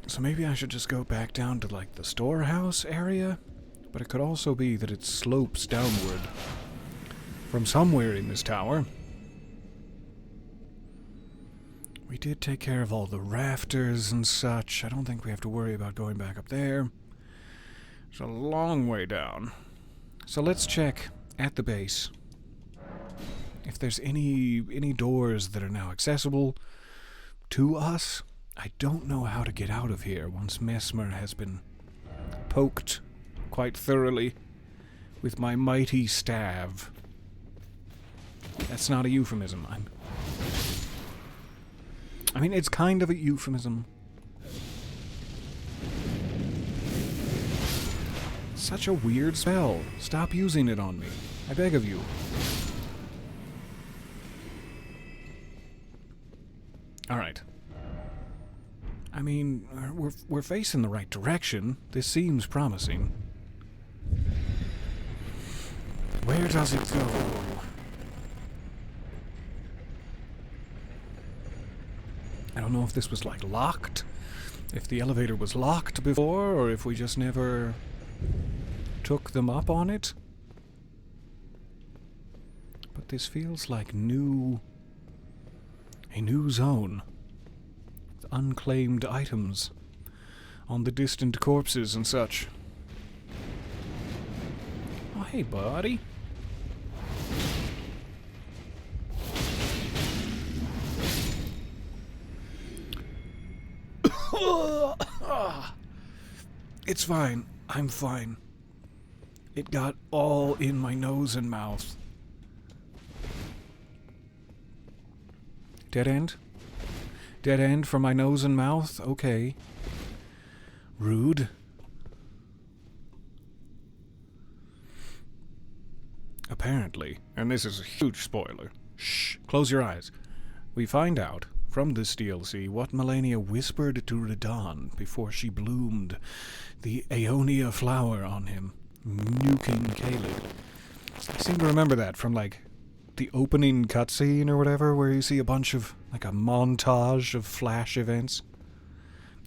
So maybe I should just go back down to, like, the storehouse area? But it could also be that it slopes downward from somewhere in this tower. We did take care of all the rafters and such. I don't think we have to worry about going back up there. It's a long way down. So let's check at the base if there's any doors that are now accessible to us. I don't know how to get out of here once Mesmer has been poked quite thoroughly with my mighty staff. That's not a euphemism. I mean, it's kind of a euphemism. Such a weird spell. Stop using it on me. I beg of you. Alright. I mean, we're facing the right direction. This seems promising. Where does it go? I don't know if this was, like, locked. If the elevator was locked before, or if we just never took them up on it. But this feels like a new zone. Unclaimed items on the distant corpses and such. Oh, hey, buddy. It's fine. I'm fine. It got all in my nose and mouth. Dead end? Dead end for my nose and mouth? Okay. Rude. and this is a huge spoiler. Shh, close your eyes. We find out from this DLC what Melania whispered to Radon before she bloomed the Aeonia flower on him, nuking Caleb. I seem to remember that from, like, the opening cutscene or whatever, where you see a bunch of, like, a montage of flash events.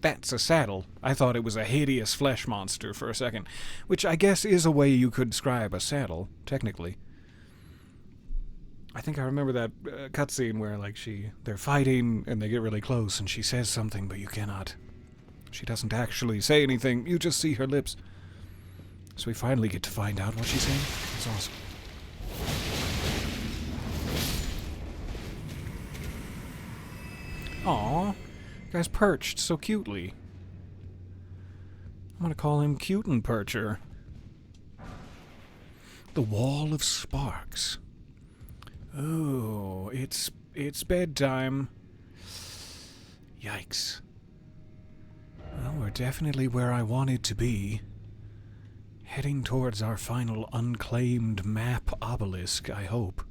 That's a saddle. I thought it was a hideous flesh monster for a second, which I guess is a way you could describe a saddle, technically. I think I remember that cutscene where, like, they're fighting and they get really close and she says something, but you cannot. She doesn't actually say anything, you just see her lips. So we finally get to find out what she's saying. It's awesome. Aww, guy's perched so cutely. I'm gonna call him Cutin' Percher. The Wall of Sparks. Oh, it's bedtime. Yikes. Well, we're definitely where I wanted to be. Heading towards our final unclaimed map obelisk, I hope.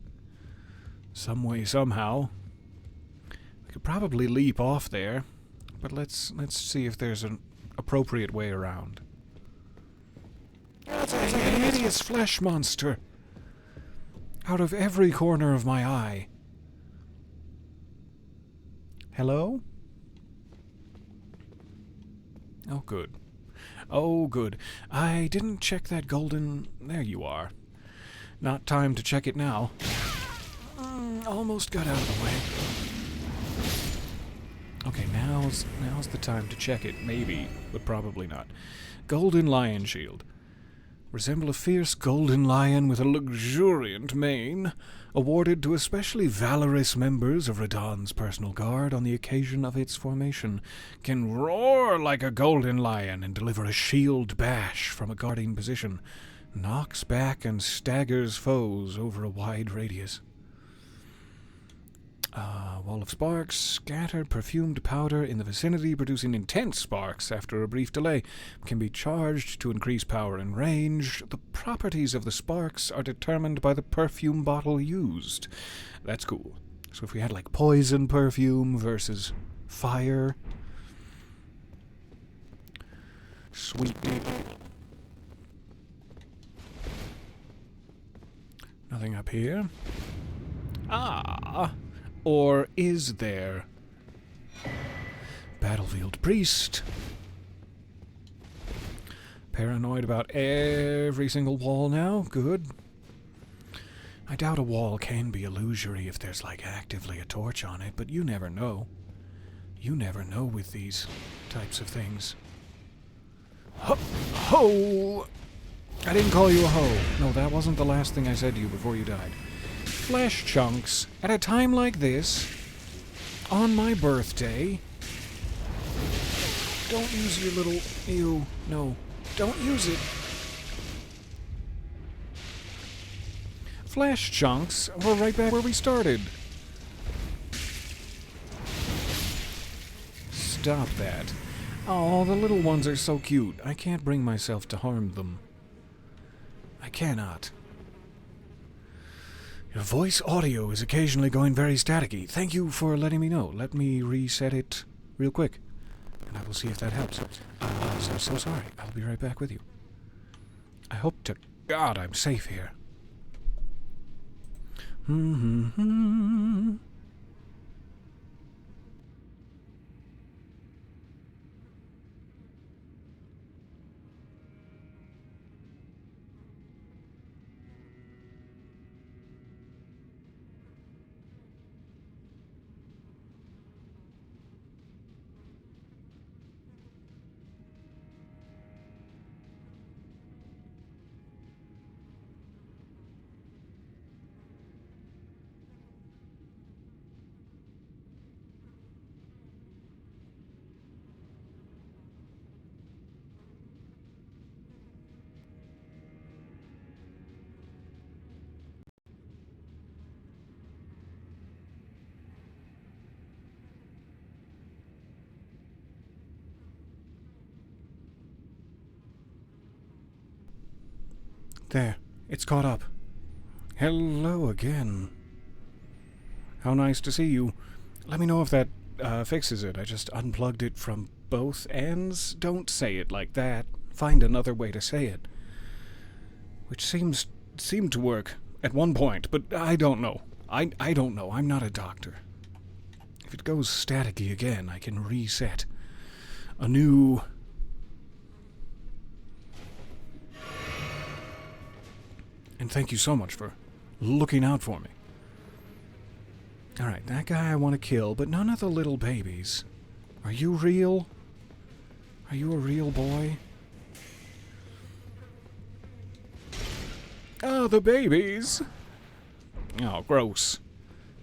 Some way, somehow. We could probably leap off there, but let's see if there's an appropriate way around. That's a hideous flesh monster! Out of every corner of my eye. Hello? Oh, good. Oh, good. I didn't check that golden... There you are. Not time to check it now. Almost got out of the way. Okay, now's the time to check it. Maybe, but probably not. Golden Lion Shield. Resemble a fierce golden lion with a luxuriant mane, awarded to especially valorous members of Radon's personal guard on the occasion of its formation. Can roar like a golden lion and deliver a shield bash from a guarding position. Knocks back and staggers foes over a wide radius. Wall of Sparks, scattered perfumed powder in the vicinity, producing intense sparks after a brief delay. Can be charged to increase power and range. The properties of the sparks are determined by the perfume bottle used. That's cool. So if we had, like, poison perfume versus fire. Sweet. Nothing up here. Ah! Or is there? Battlefield Priest. Paranoid about every single wall now? Good. I doubt a wall can be illusory if there's, like, actively a torch on it, but you never know. You never know with these types of things. Ho! I didn't call you a hoe. No, that wasn't the last thing I said to you before you died. Flesh chunks, at a time like this, on my birthday. Don't use your little... Ew, no. Don't use it. Flesh chunks, we're right back where we started. Stop that. Oh, the little ones are so cute. I can't bring myself to harm them. I cannot. Your voice audio is occasionally going very staticky. Thank you for letting me know. Let me reset it real quick, and I will see if that helps. I'm so sorry. I'll be right back with you. I hope to God I'm safe here. There, it's caught up. Hello again. How nice to see you. Let me know if that fixes it. I just unplugged it from both ends. Don't say it like that. Find another way to say it. Which seemed to work at one point, but I don't know. I don't know. I'm not a doctor. If it goes staticky again, I can reset a new... And thank you so much for looking out for me. Alright, that guy I want to kill, but none of the little babies. Are you real? Are you a real boy? Oh, the babies! Oh, gross.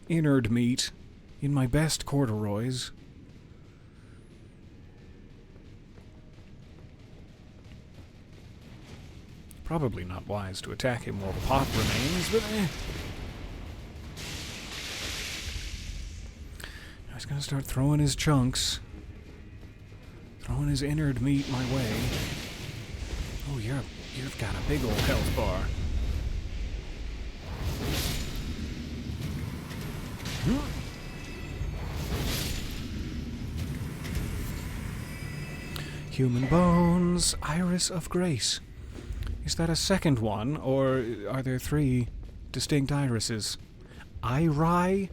Innard meat. In my best corduroys. Probably not wise to attack him while the pot remains, but He's gonna start throwing his chunks. Throwing his innard meat my way. Oh, you've got a big old health bar. Human bones, iris of grace. Is that a second one, or are there 3 distinct irises? Iri?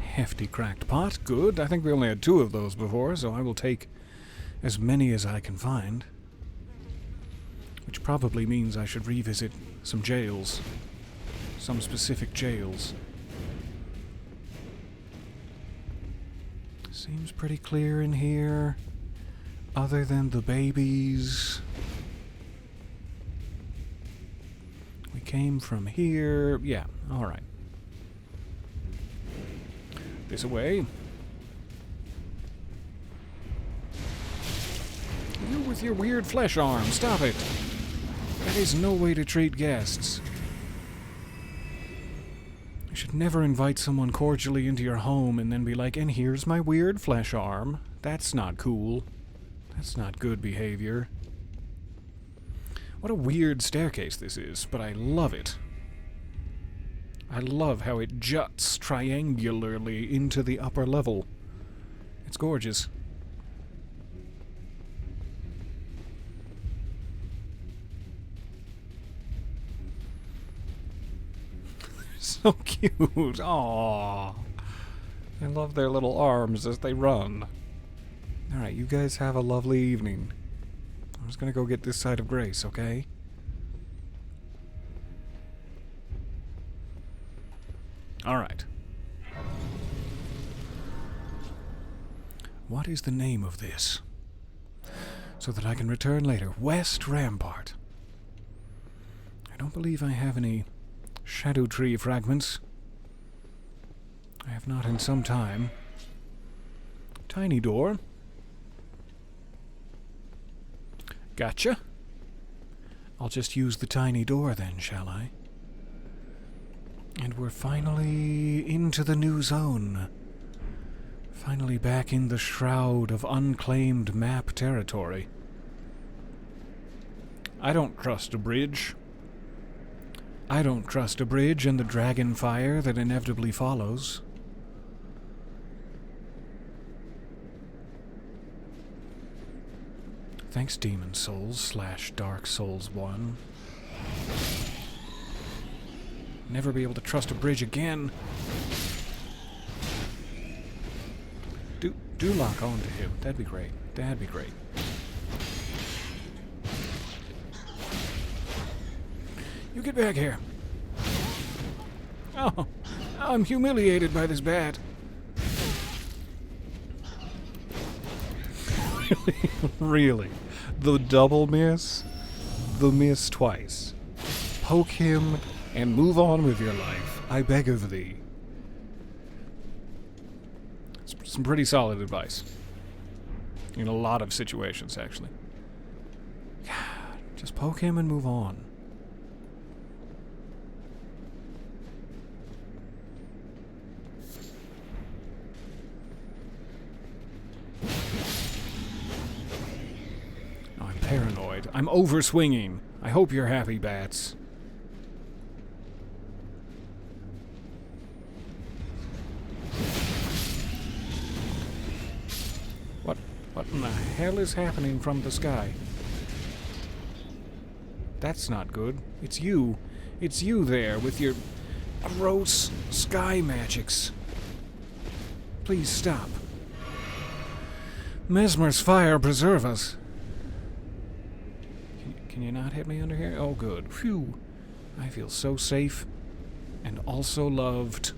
Hefty cracked pot. Good. I think we only had 2 of those before, so I will take as many as I can find. Which probably means I should revisit some jails. Some specific jails. Seems pretty clear in here. Other than the babies. We came from here. Yeah, alright. This away. You with your weird flesh arm. Stop it. That is no way to treat guests. You should never invite someone cordially into your home and then be like, and here's my weird flesh arm. That's not cool. That's not good behavior. What a weird staircase this is, but I love it. I love how it juts triangularly into the upper level. It's gorgeous. So cute. Aww. I love their little arms as they run. Alright, you guys have a lovely evening. I'm just gonna go get this side of grace, okay? Alright. What is the name of this? So that I can return later. West Rampart. I don't believe I have any Shadow Tree fragments. I have not in some time. Tiny door. Gotcha. I'll just use the tiny door then, shall I? And we're finally into the new zone. Finally back in the shroud of unclaimed map territory. I don't trust a bridge. I don't trust a bridge and the dragon fire that inevitably follows. Thanks, Demon Souls / Dark Souls 1. Never be able to trust a bridge again. Do lock on to him. That'd be great. That'd be great. You get back here. Oh, I'm humiliated by this bat. Really? The double miss? The miss twice. Poke him and move on with your life. I beg of thee. It's some pretty solid advice. In a lot of situations, actually. Just poke him and move on. paranoid. I'm overswinging. I hope you're happy, bats. What in the hell is happening from the sky? That's not good. It's you. It's you there with your gross sky magics. Please stop. Mesmer's fire preserve us. Can you not hit me under here? Oh, good. Phew. I feel so safe and also loved.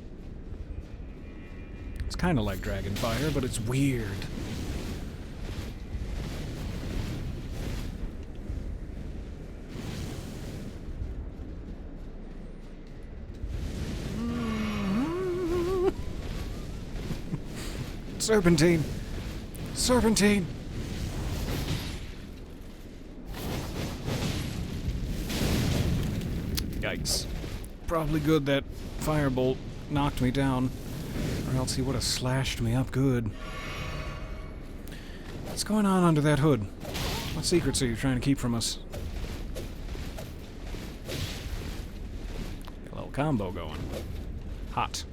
It's kind of like dragon fire, but it's weird. Serpentine! Serpentine! Yikes. Probably good that firebolt knocked me down, or else he would have slashed me up good. What's going on under that hood? What secrets are you trying to keep from us? Got a little combo going. Hot.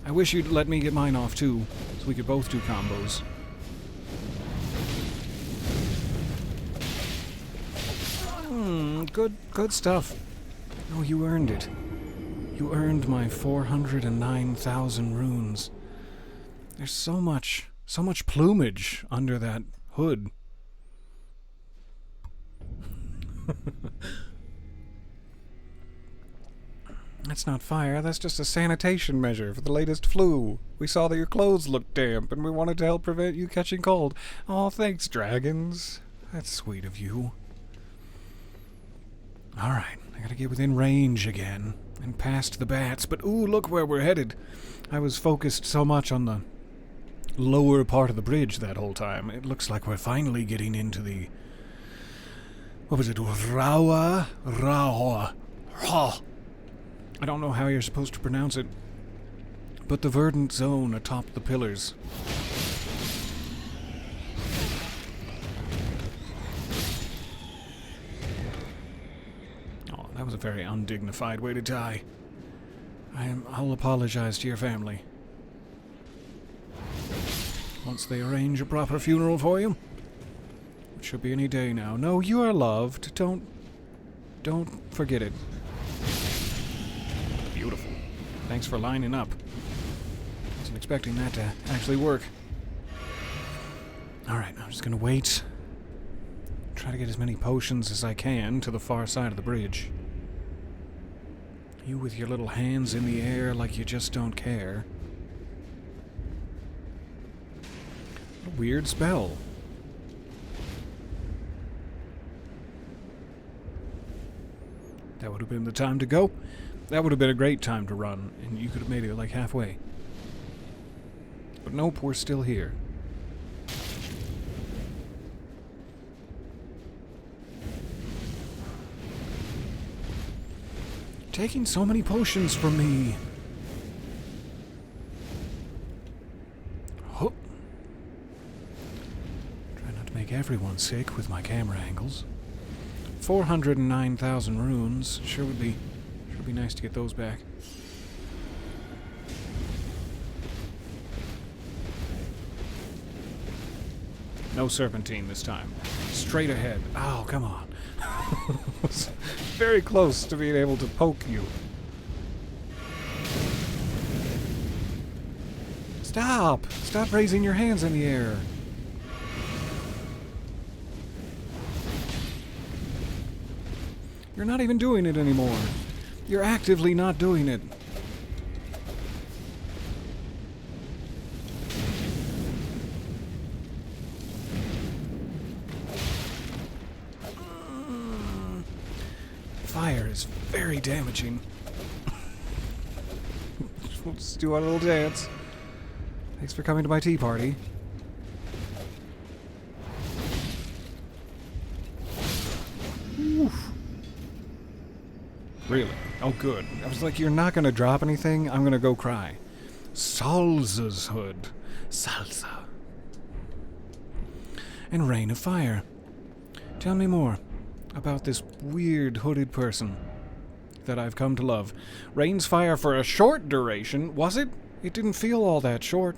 I wish you'd let me get mine off too, so we could both do combos. Good stuff. Oh, you earned it. You earned my 409,000 runes. There's so much plumage under that hood. That's not fire, that's just a sanitation measure for the latest flu. We saw that your clothes looked damp, and we wanted to help prevent you catching cold. Oh, thanks, dragons. That's sweet of you. Alright, I gotta get within range again, and past the bats, but ooh, look where we're headed. I was focused so much on the lower part of the bridge that whole time. It looks like we're finally getting into the... What was it? Rawa? I don't know how you're supposed to pronounce it, but the verdant zone atop the pillars. Oh, that was a very undignified way to die. I'll apologize to your family. Once they arrange a proper funeral for you. It should be any day now. No, you are loved. Don't forget it. Beautiful. Thanks for lining up. Wasn't expecting that to actually work. Alright, I'm just gonna wait. Try to get as many potions as I can to the far side of the bridge. You with your little hands in the air like you just don't care. What a weird spell. That would have been the time to go. That would have been a great time to run, and you could have made it like halfway. But nope, we're still here. Taking so many potions from me. Oh. Try not to make everyone sick with my camera angles. 409,000 runes. Sure would be nice to get those back. No serpentine this time. Straight ahead. Oh, come on. Very close to being able to poke you. Stop! Stop raising your hands in the air. You're not even doing it anymore. You're actively not doing it. Fire is very damaging. Let's do our little dance. Thanks for coming to my tea party. Oof. Really? Oh, good. I was like, you're not going to drop anything? I'm going to go cry. Salsa's hood. Salsa. And Rain of Fire. Tell me more about this weird hooded person that I've come to love. Rains fire for a short duration, was it? It didn't feel all that short.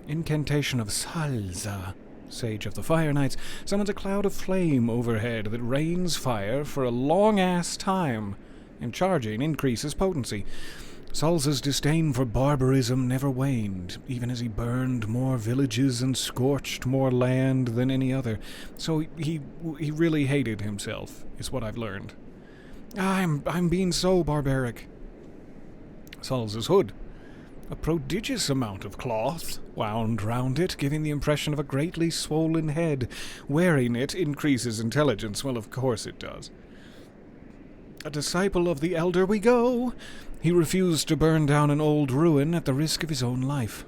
Incantation of Salza, Sage of the Fire Knights, summons a cloud of flame overhead that rains fire for a long-ass time, and charging increases potency. Salza's disdain for barbarism never waned, even as he burned more villages and scorched more land than any other. So he really hated himself, is what I've learned. I'm being so barbaric. Salza's hood. A prodigious amount of cloth wound round it, giving the impression of a greatly swollen head. Wearing it increases intelligence. Well, of course it does. A disciple of the Elder we go. He refused to burn down an old ruin at the risk of his own life.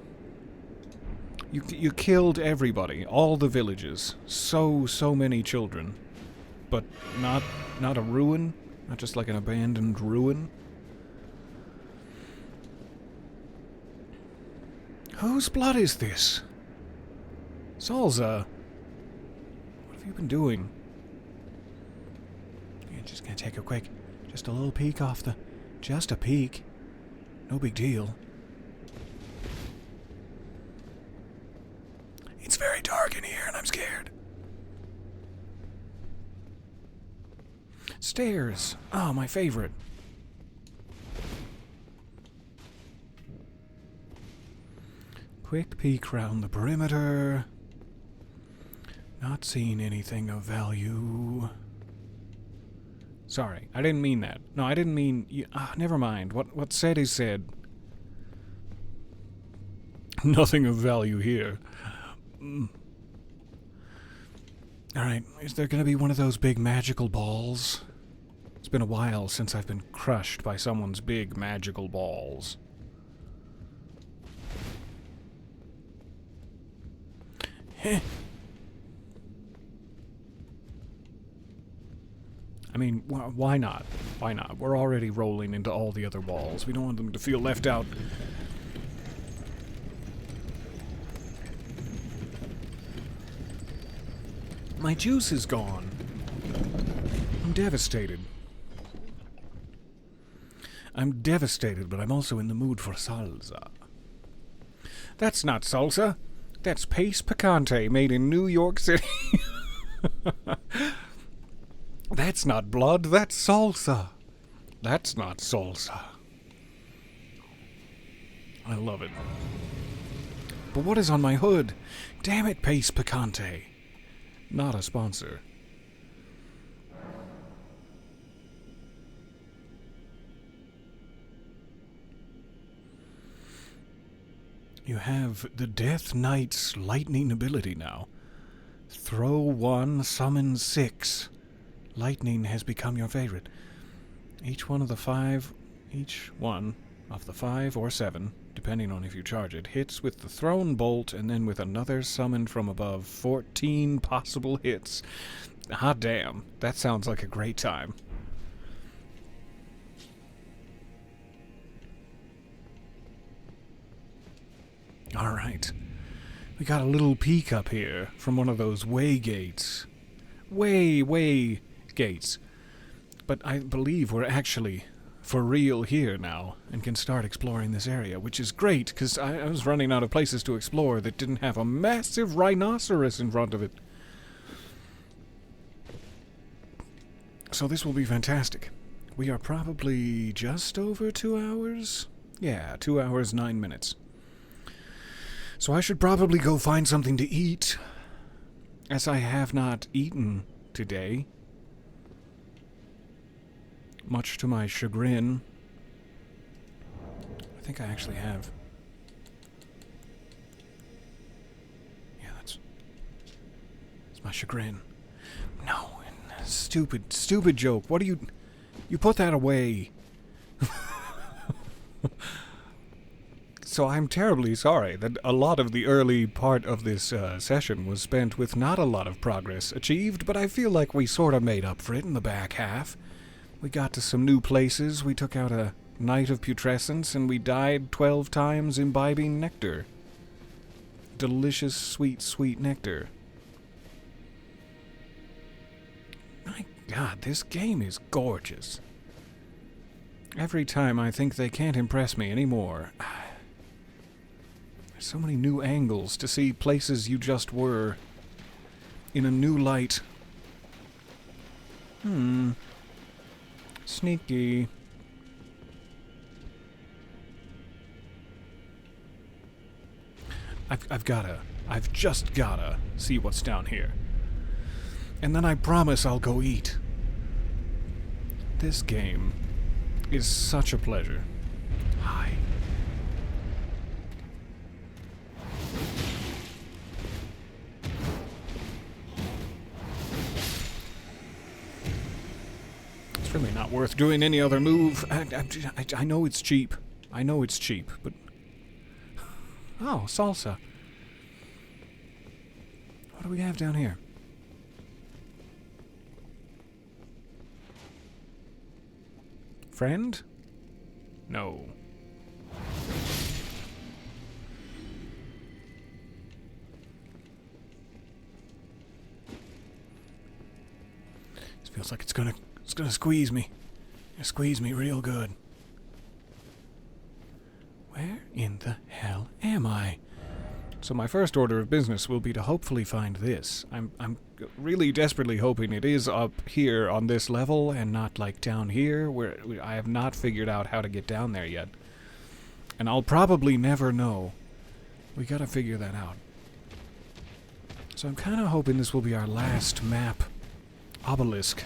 You killed everybody, all the villages, so many children, but not a ruin, not just like an abandoned ruin. Whose blood is this? Salza, what have you been doing? Yeah, just gonna take just a little peek off the... Just a peek. No big deal. It's very dark in here and I'm scared. Stairs. Oh, my favorite. Quick peek round the perimeter. Not seeing anything of value. Sorry, I didn't mean that. No, I didn't mean... never mind. What said is said. Nothing of value here. Alright, is there going to be one of those big magical balls? It's been a while since I've been crushed by someone's big magical balls. Heh. I mean, why not? Why not? We're already rolling into all the other balls. We don't want them to feel left out. My juice is gone. I'm devastated. I'm devastated, but I'm also in the mood for salsa. That's not salsa. That's paste picante made in New York City. That's not blood, that's salsa. That's not salsa. I love it. But what is on my hood? Damn it, Pace Picante. Not a sponsor. You have the Death Knight's lightning ability now. Throw 1, summon 6. Lightning has become your favorite. Each one of the 5 or 7, depending on if you charge it, hits with the thrown bolt and then with another summoned from above. 14 possible hits. Hot damn, that sounds like a great time. Alright. We got a little peek up here from one of those way gates. Way gates. But I believe we're actually for real here now and can start exploring this area, which is great because I was running out of places to explore that didn't have a massive rhinoceros in front of it. So this will be fantastic. We are probably just over 2 hours? Yeah, 2 hours, 9 minutes. So I should probably go find something to eat, as I have not eaten today. Much to my chagrin. I think I actually have. Yeah, that's my chagrin. No, stupid joke. What do you put that away? So I'm terribly sorry that a lot of the early part of this session was spent with not a lot of progress achieved, but I feel like we sort of made up for it in the back half. We got to some new places, we took out a Knight of Putrescence, and we died 12 times imbibing nectar. Delicious, sweet nectar. God, this game is gorgeous. Every time I think they can't impress me anymore. There's so many new angles to see places you just were in a new light. Sneaky. I've just gotta see what's down here. And then I promise I'll go eat. This game is such a pleasure. Hi. It's really not worth doing any other move. I know it's cheap. I know it's cheap, but... Oh, salsa. What do we have down here? Friend? No. This feels like it's gonna squeeze me. Squeeze me real good. Where in the hell am I? So my first order of business will be to hopefully find this. I'm really desperately hoping it is up here on this level and not like down here where I have not figured out how to get down there yet. And I'll probably never know. We gotta figure that out. So I'm kind of hoping this will be our last map obelisk.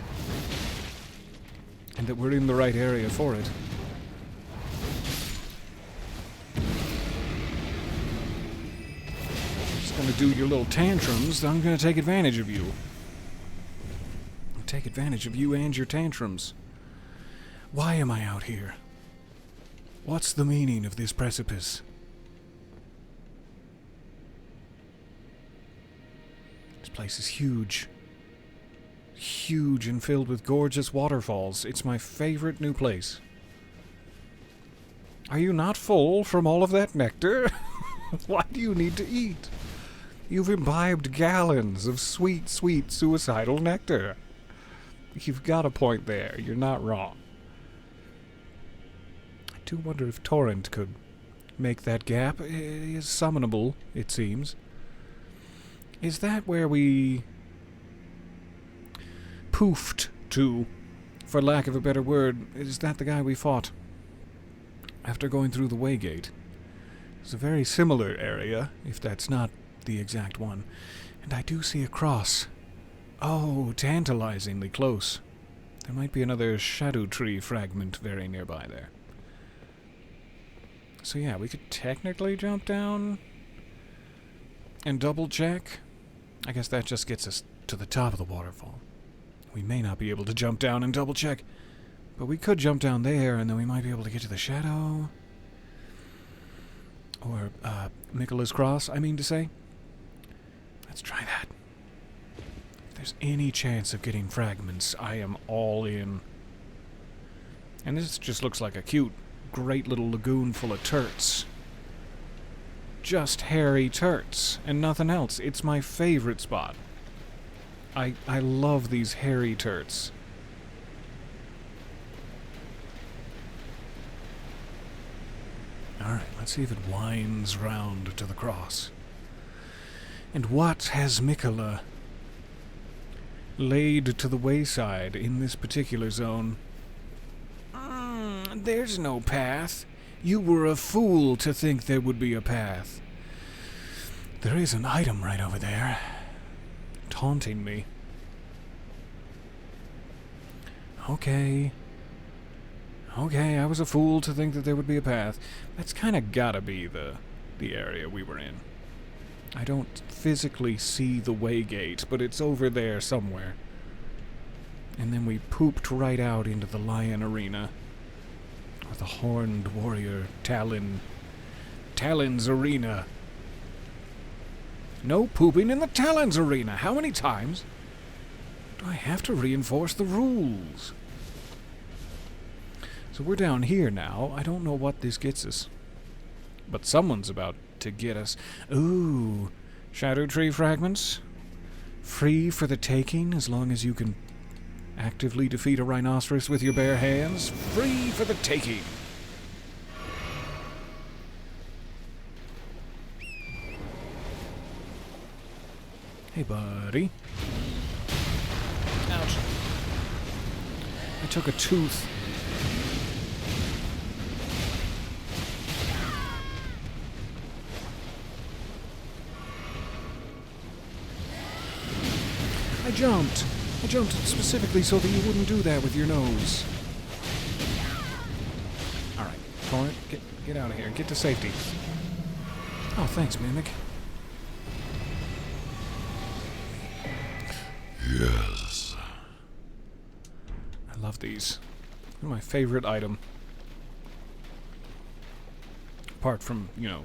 And that we're in the right area for it. Gonna do your little tantrums, I'm gonna take advantage of you. I'll take advantage of you and your tantrums. Why am I out here? What's the meaning of this precipice? This place is huge. Huge and filled with gorgeous waterfalls. It's my favorite new place. Are you not full from all of that nectar? Why do you need to eat? You've imbibed gallons of sweet, sweet suicidal nectar. You've got a point there. You're not wrong. I do wonder if Torrent could make that gap. It is summonable, it seems. Is that where we poofed to, for lack of a better word? Is that the guy we fought after going through the Waygate? It's a very similar area, if that's not the exact one. And I do see a cross. Oh, tantalizingly close. There might be another Erdtree fragment very nearby there. So yeah, we could technically jump down and double check. I guess that just gets us to the top of the waterfall. We may not be able to jump down and double check, but we could jump down there and then we might be able to get to the shadow. Or, Michaela's Cross, I mean to say. Let's try that. If there's any chance of getting fragments, I am all in. And this just looks like a cute, great little lagoon full of turts. Just hairy turts, and nothing else. It's my favorite spot. I love these hairy turts. Alright, let's see if it winds round to the cross. And what has Michaela laid to the wayside in this particular zone? There's no path. You were a fool to think there would be a path. There is an item right over there, taunting me. Okay, I was a fool to think that there would be a path. That's kind of gotta be the area we were in. I don't physically see the Waygate, but it's over there somewhere. And then we pooped right out into the Lion Arena. Or the Horned Warrior Talon's Arena. No pooping in the Talon's Arena! How many times do I have to reinforce the rules? So we're down here now. I don't know what this gets us. But someone's about to get us. Ooh, Erdtree fragments. Free for the taking as long as you can Actively defeat a rhinoceros with your bare hands? Free for the taking! Hey, buddy. Ouch. I took a tooth. I jumped. I jumped specifically so that you wouldn't do that with your nose. Alright, Torrent, get out of here. Get to safety. Oh, thanks, Mimic. Yes. I love these. They're my favorite item. Apart from, you know,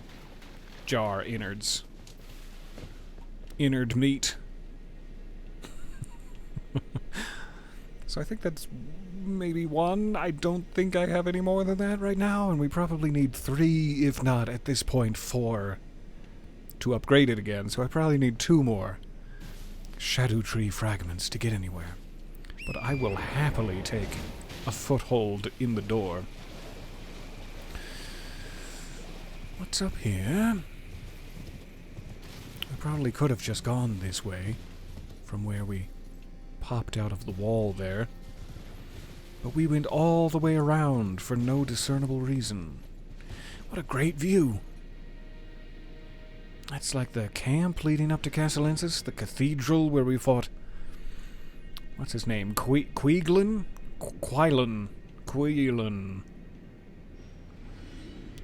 jar innards. Innard meat. So I think that's maybe 1. I don't think I have any more than that right now, and we probably need 3, if not, at this point, 4 to upgrade it again, so I probably need 2 more Shadow Tree fragments to get anywhere. But I will happily take a foothold in the door. What's up here? I probably could have just gone this way, from where we popped out of the wall there. But we went all the way around for no discernible reason. What a great view! That's like the camp leading up to Castellensis, the cathedral where we fought... What's his name? Queeglin? Queelan.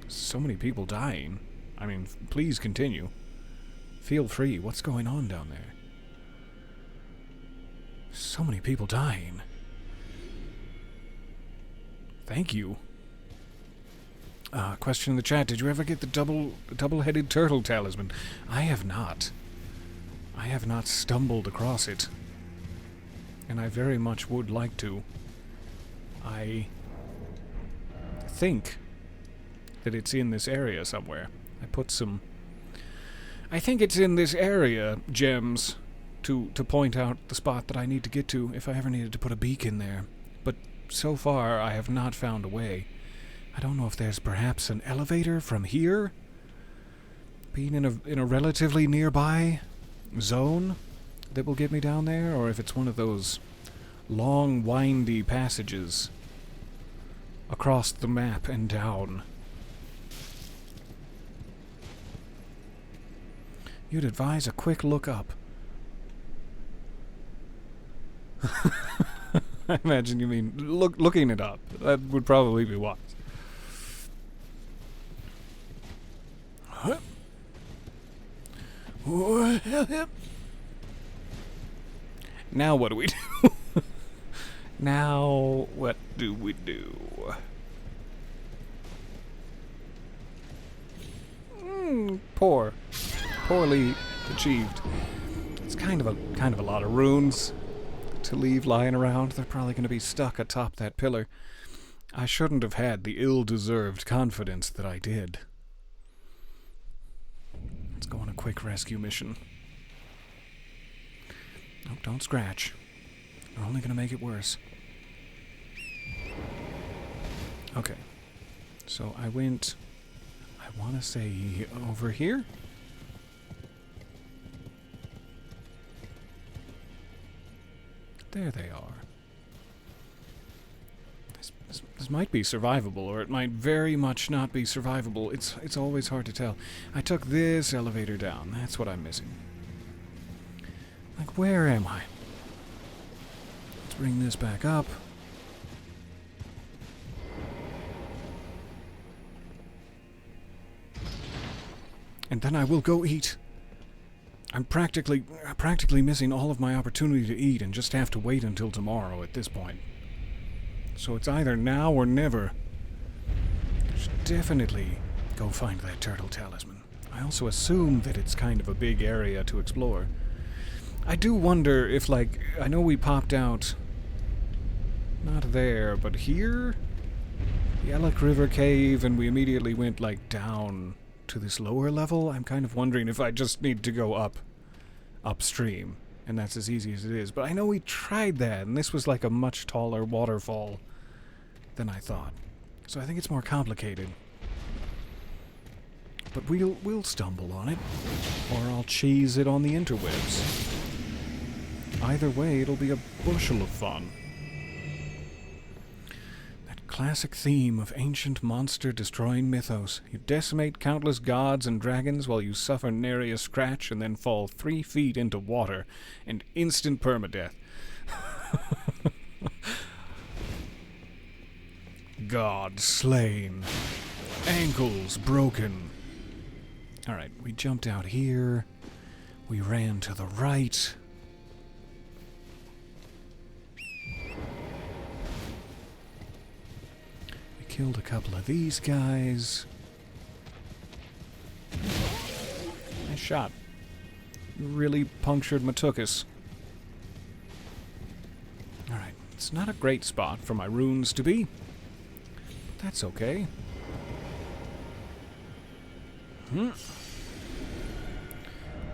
So many people dying. I mean, please continue. Feel free. What's going on down there? So many people dying. Thank you. Question in the chat. Did you ever get the double-headed turtle talisman? I have not. I have not stumbled across it. And I very much would like to. I think that it's in this area somewhere. I put some... I think it's in this area, gems, to point out the spot that I need to get to if I ever needed to put a beacon there. But so far, I have not found a way. I don't know if there's perhaps an elevator from here? Being in a relatively nearby zone that will get me down there, or if it's one of those long, windy passages across the map and down. You'd advise a quick look up. I imagine you mean looking it up. That would probably be wise. Huh? Now what do we do? Now what do we do? Poorly achieved. It's kind of a lot of runes to leave lying around. They're probably going to be stuck atop that pillar. I shouldn't have had the ill-deserved confidence that I did. Let's go on a quick rescue mission. Nope, don't scratch. You're only going to make it worse. Okay. So I went... I want to say over here? There they are. This might be survivable, or it might very much not be survivable. It's always hard to tell. I took this elevator down. That's what I'm missing. Like, where am I? Let's bring this back up. And then I will go eat. I'm practically missing all of my opportunity to eat and just have to wait until tomorrow at this point. So it's either now or never. I should definitely go find that turtle talisman. I also assume that it's kind of a big area to explore. I do wonder if, like, I know we popped out, not there, but here? The Elk River Cave, and we immediately went, like, down to this lower level. I'm kind of wondering if I just need to go upstream and that's as easy as it is. But I know we tried that, and this was like a much taller waterfall than I thought. So I think it's more complicated. But we'll stumble on it, or I'll cheese it on the interwebs. Either way, it'll be a bushel of fun. That classic theme of ancient monster-destroying mythos. You decimate countless gods and dragons while you suffer nary a scratch and then fall 3 feet into water and instant permadeath. God slain. Ankles broken. Alright, we jumped out here. We ran to the right. We killed a couple of these guys. Nice shot. Really punctured my tuchus. Alright, it's not a great spot for my runes to be. But that's okay.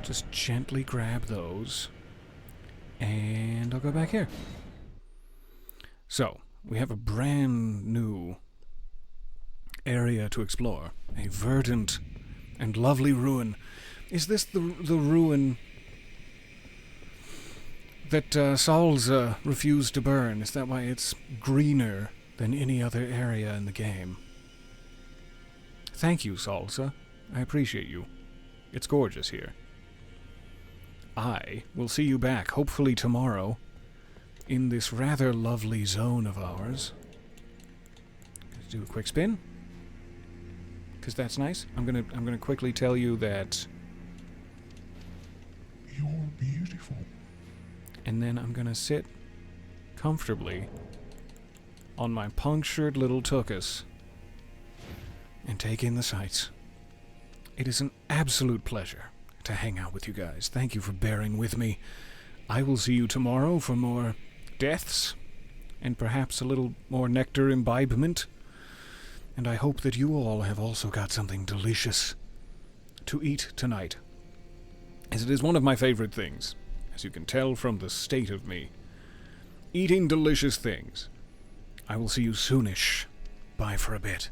Just gently grab those, and I'll go back here. So, we have a brand new area to explore. A verdant and lovely ruin. Is this the ruin that Salza refused to burn? Is that why it's greener than any other area in the game? Thank you, Salza. I appreciate you. It's gorgeous here. I will see you back, hopefully tomorrow, in this rather lovely zone of ours. Let's do a quick spin, because that's nice. I'm gonna quickly tell you that. You're beautiful. And then I'm gonna sit comfortably on my punctured little tuchus and take in the sights. It is an absolute pleasure to hang out with you guys. Thank you for bearing with me. I will see you tomorrow for more deaths and perhaps a little more nectar imbibement. And I hope that you all have also got something delicious to eat tonight, as it is one of my favorite things, as you can tell from the state of me. Eating delicious things. I will see you soonish. Bye for a bit.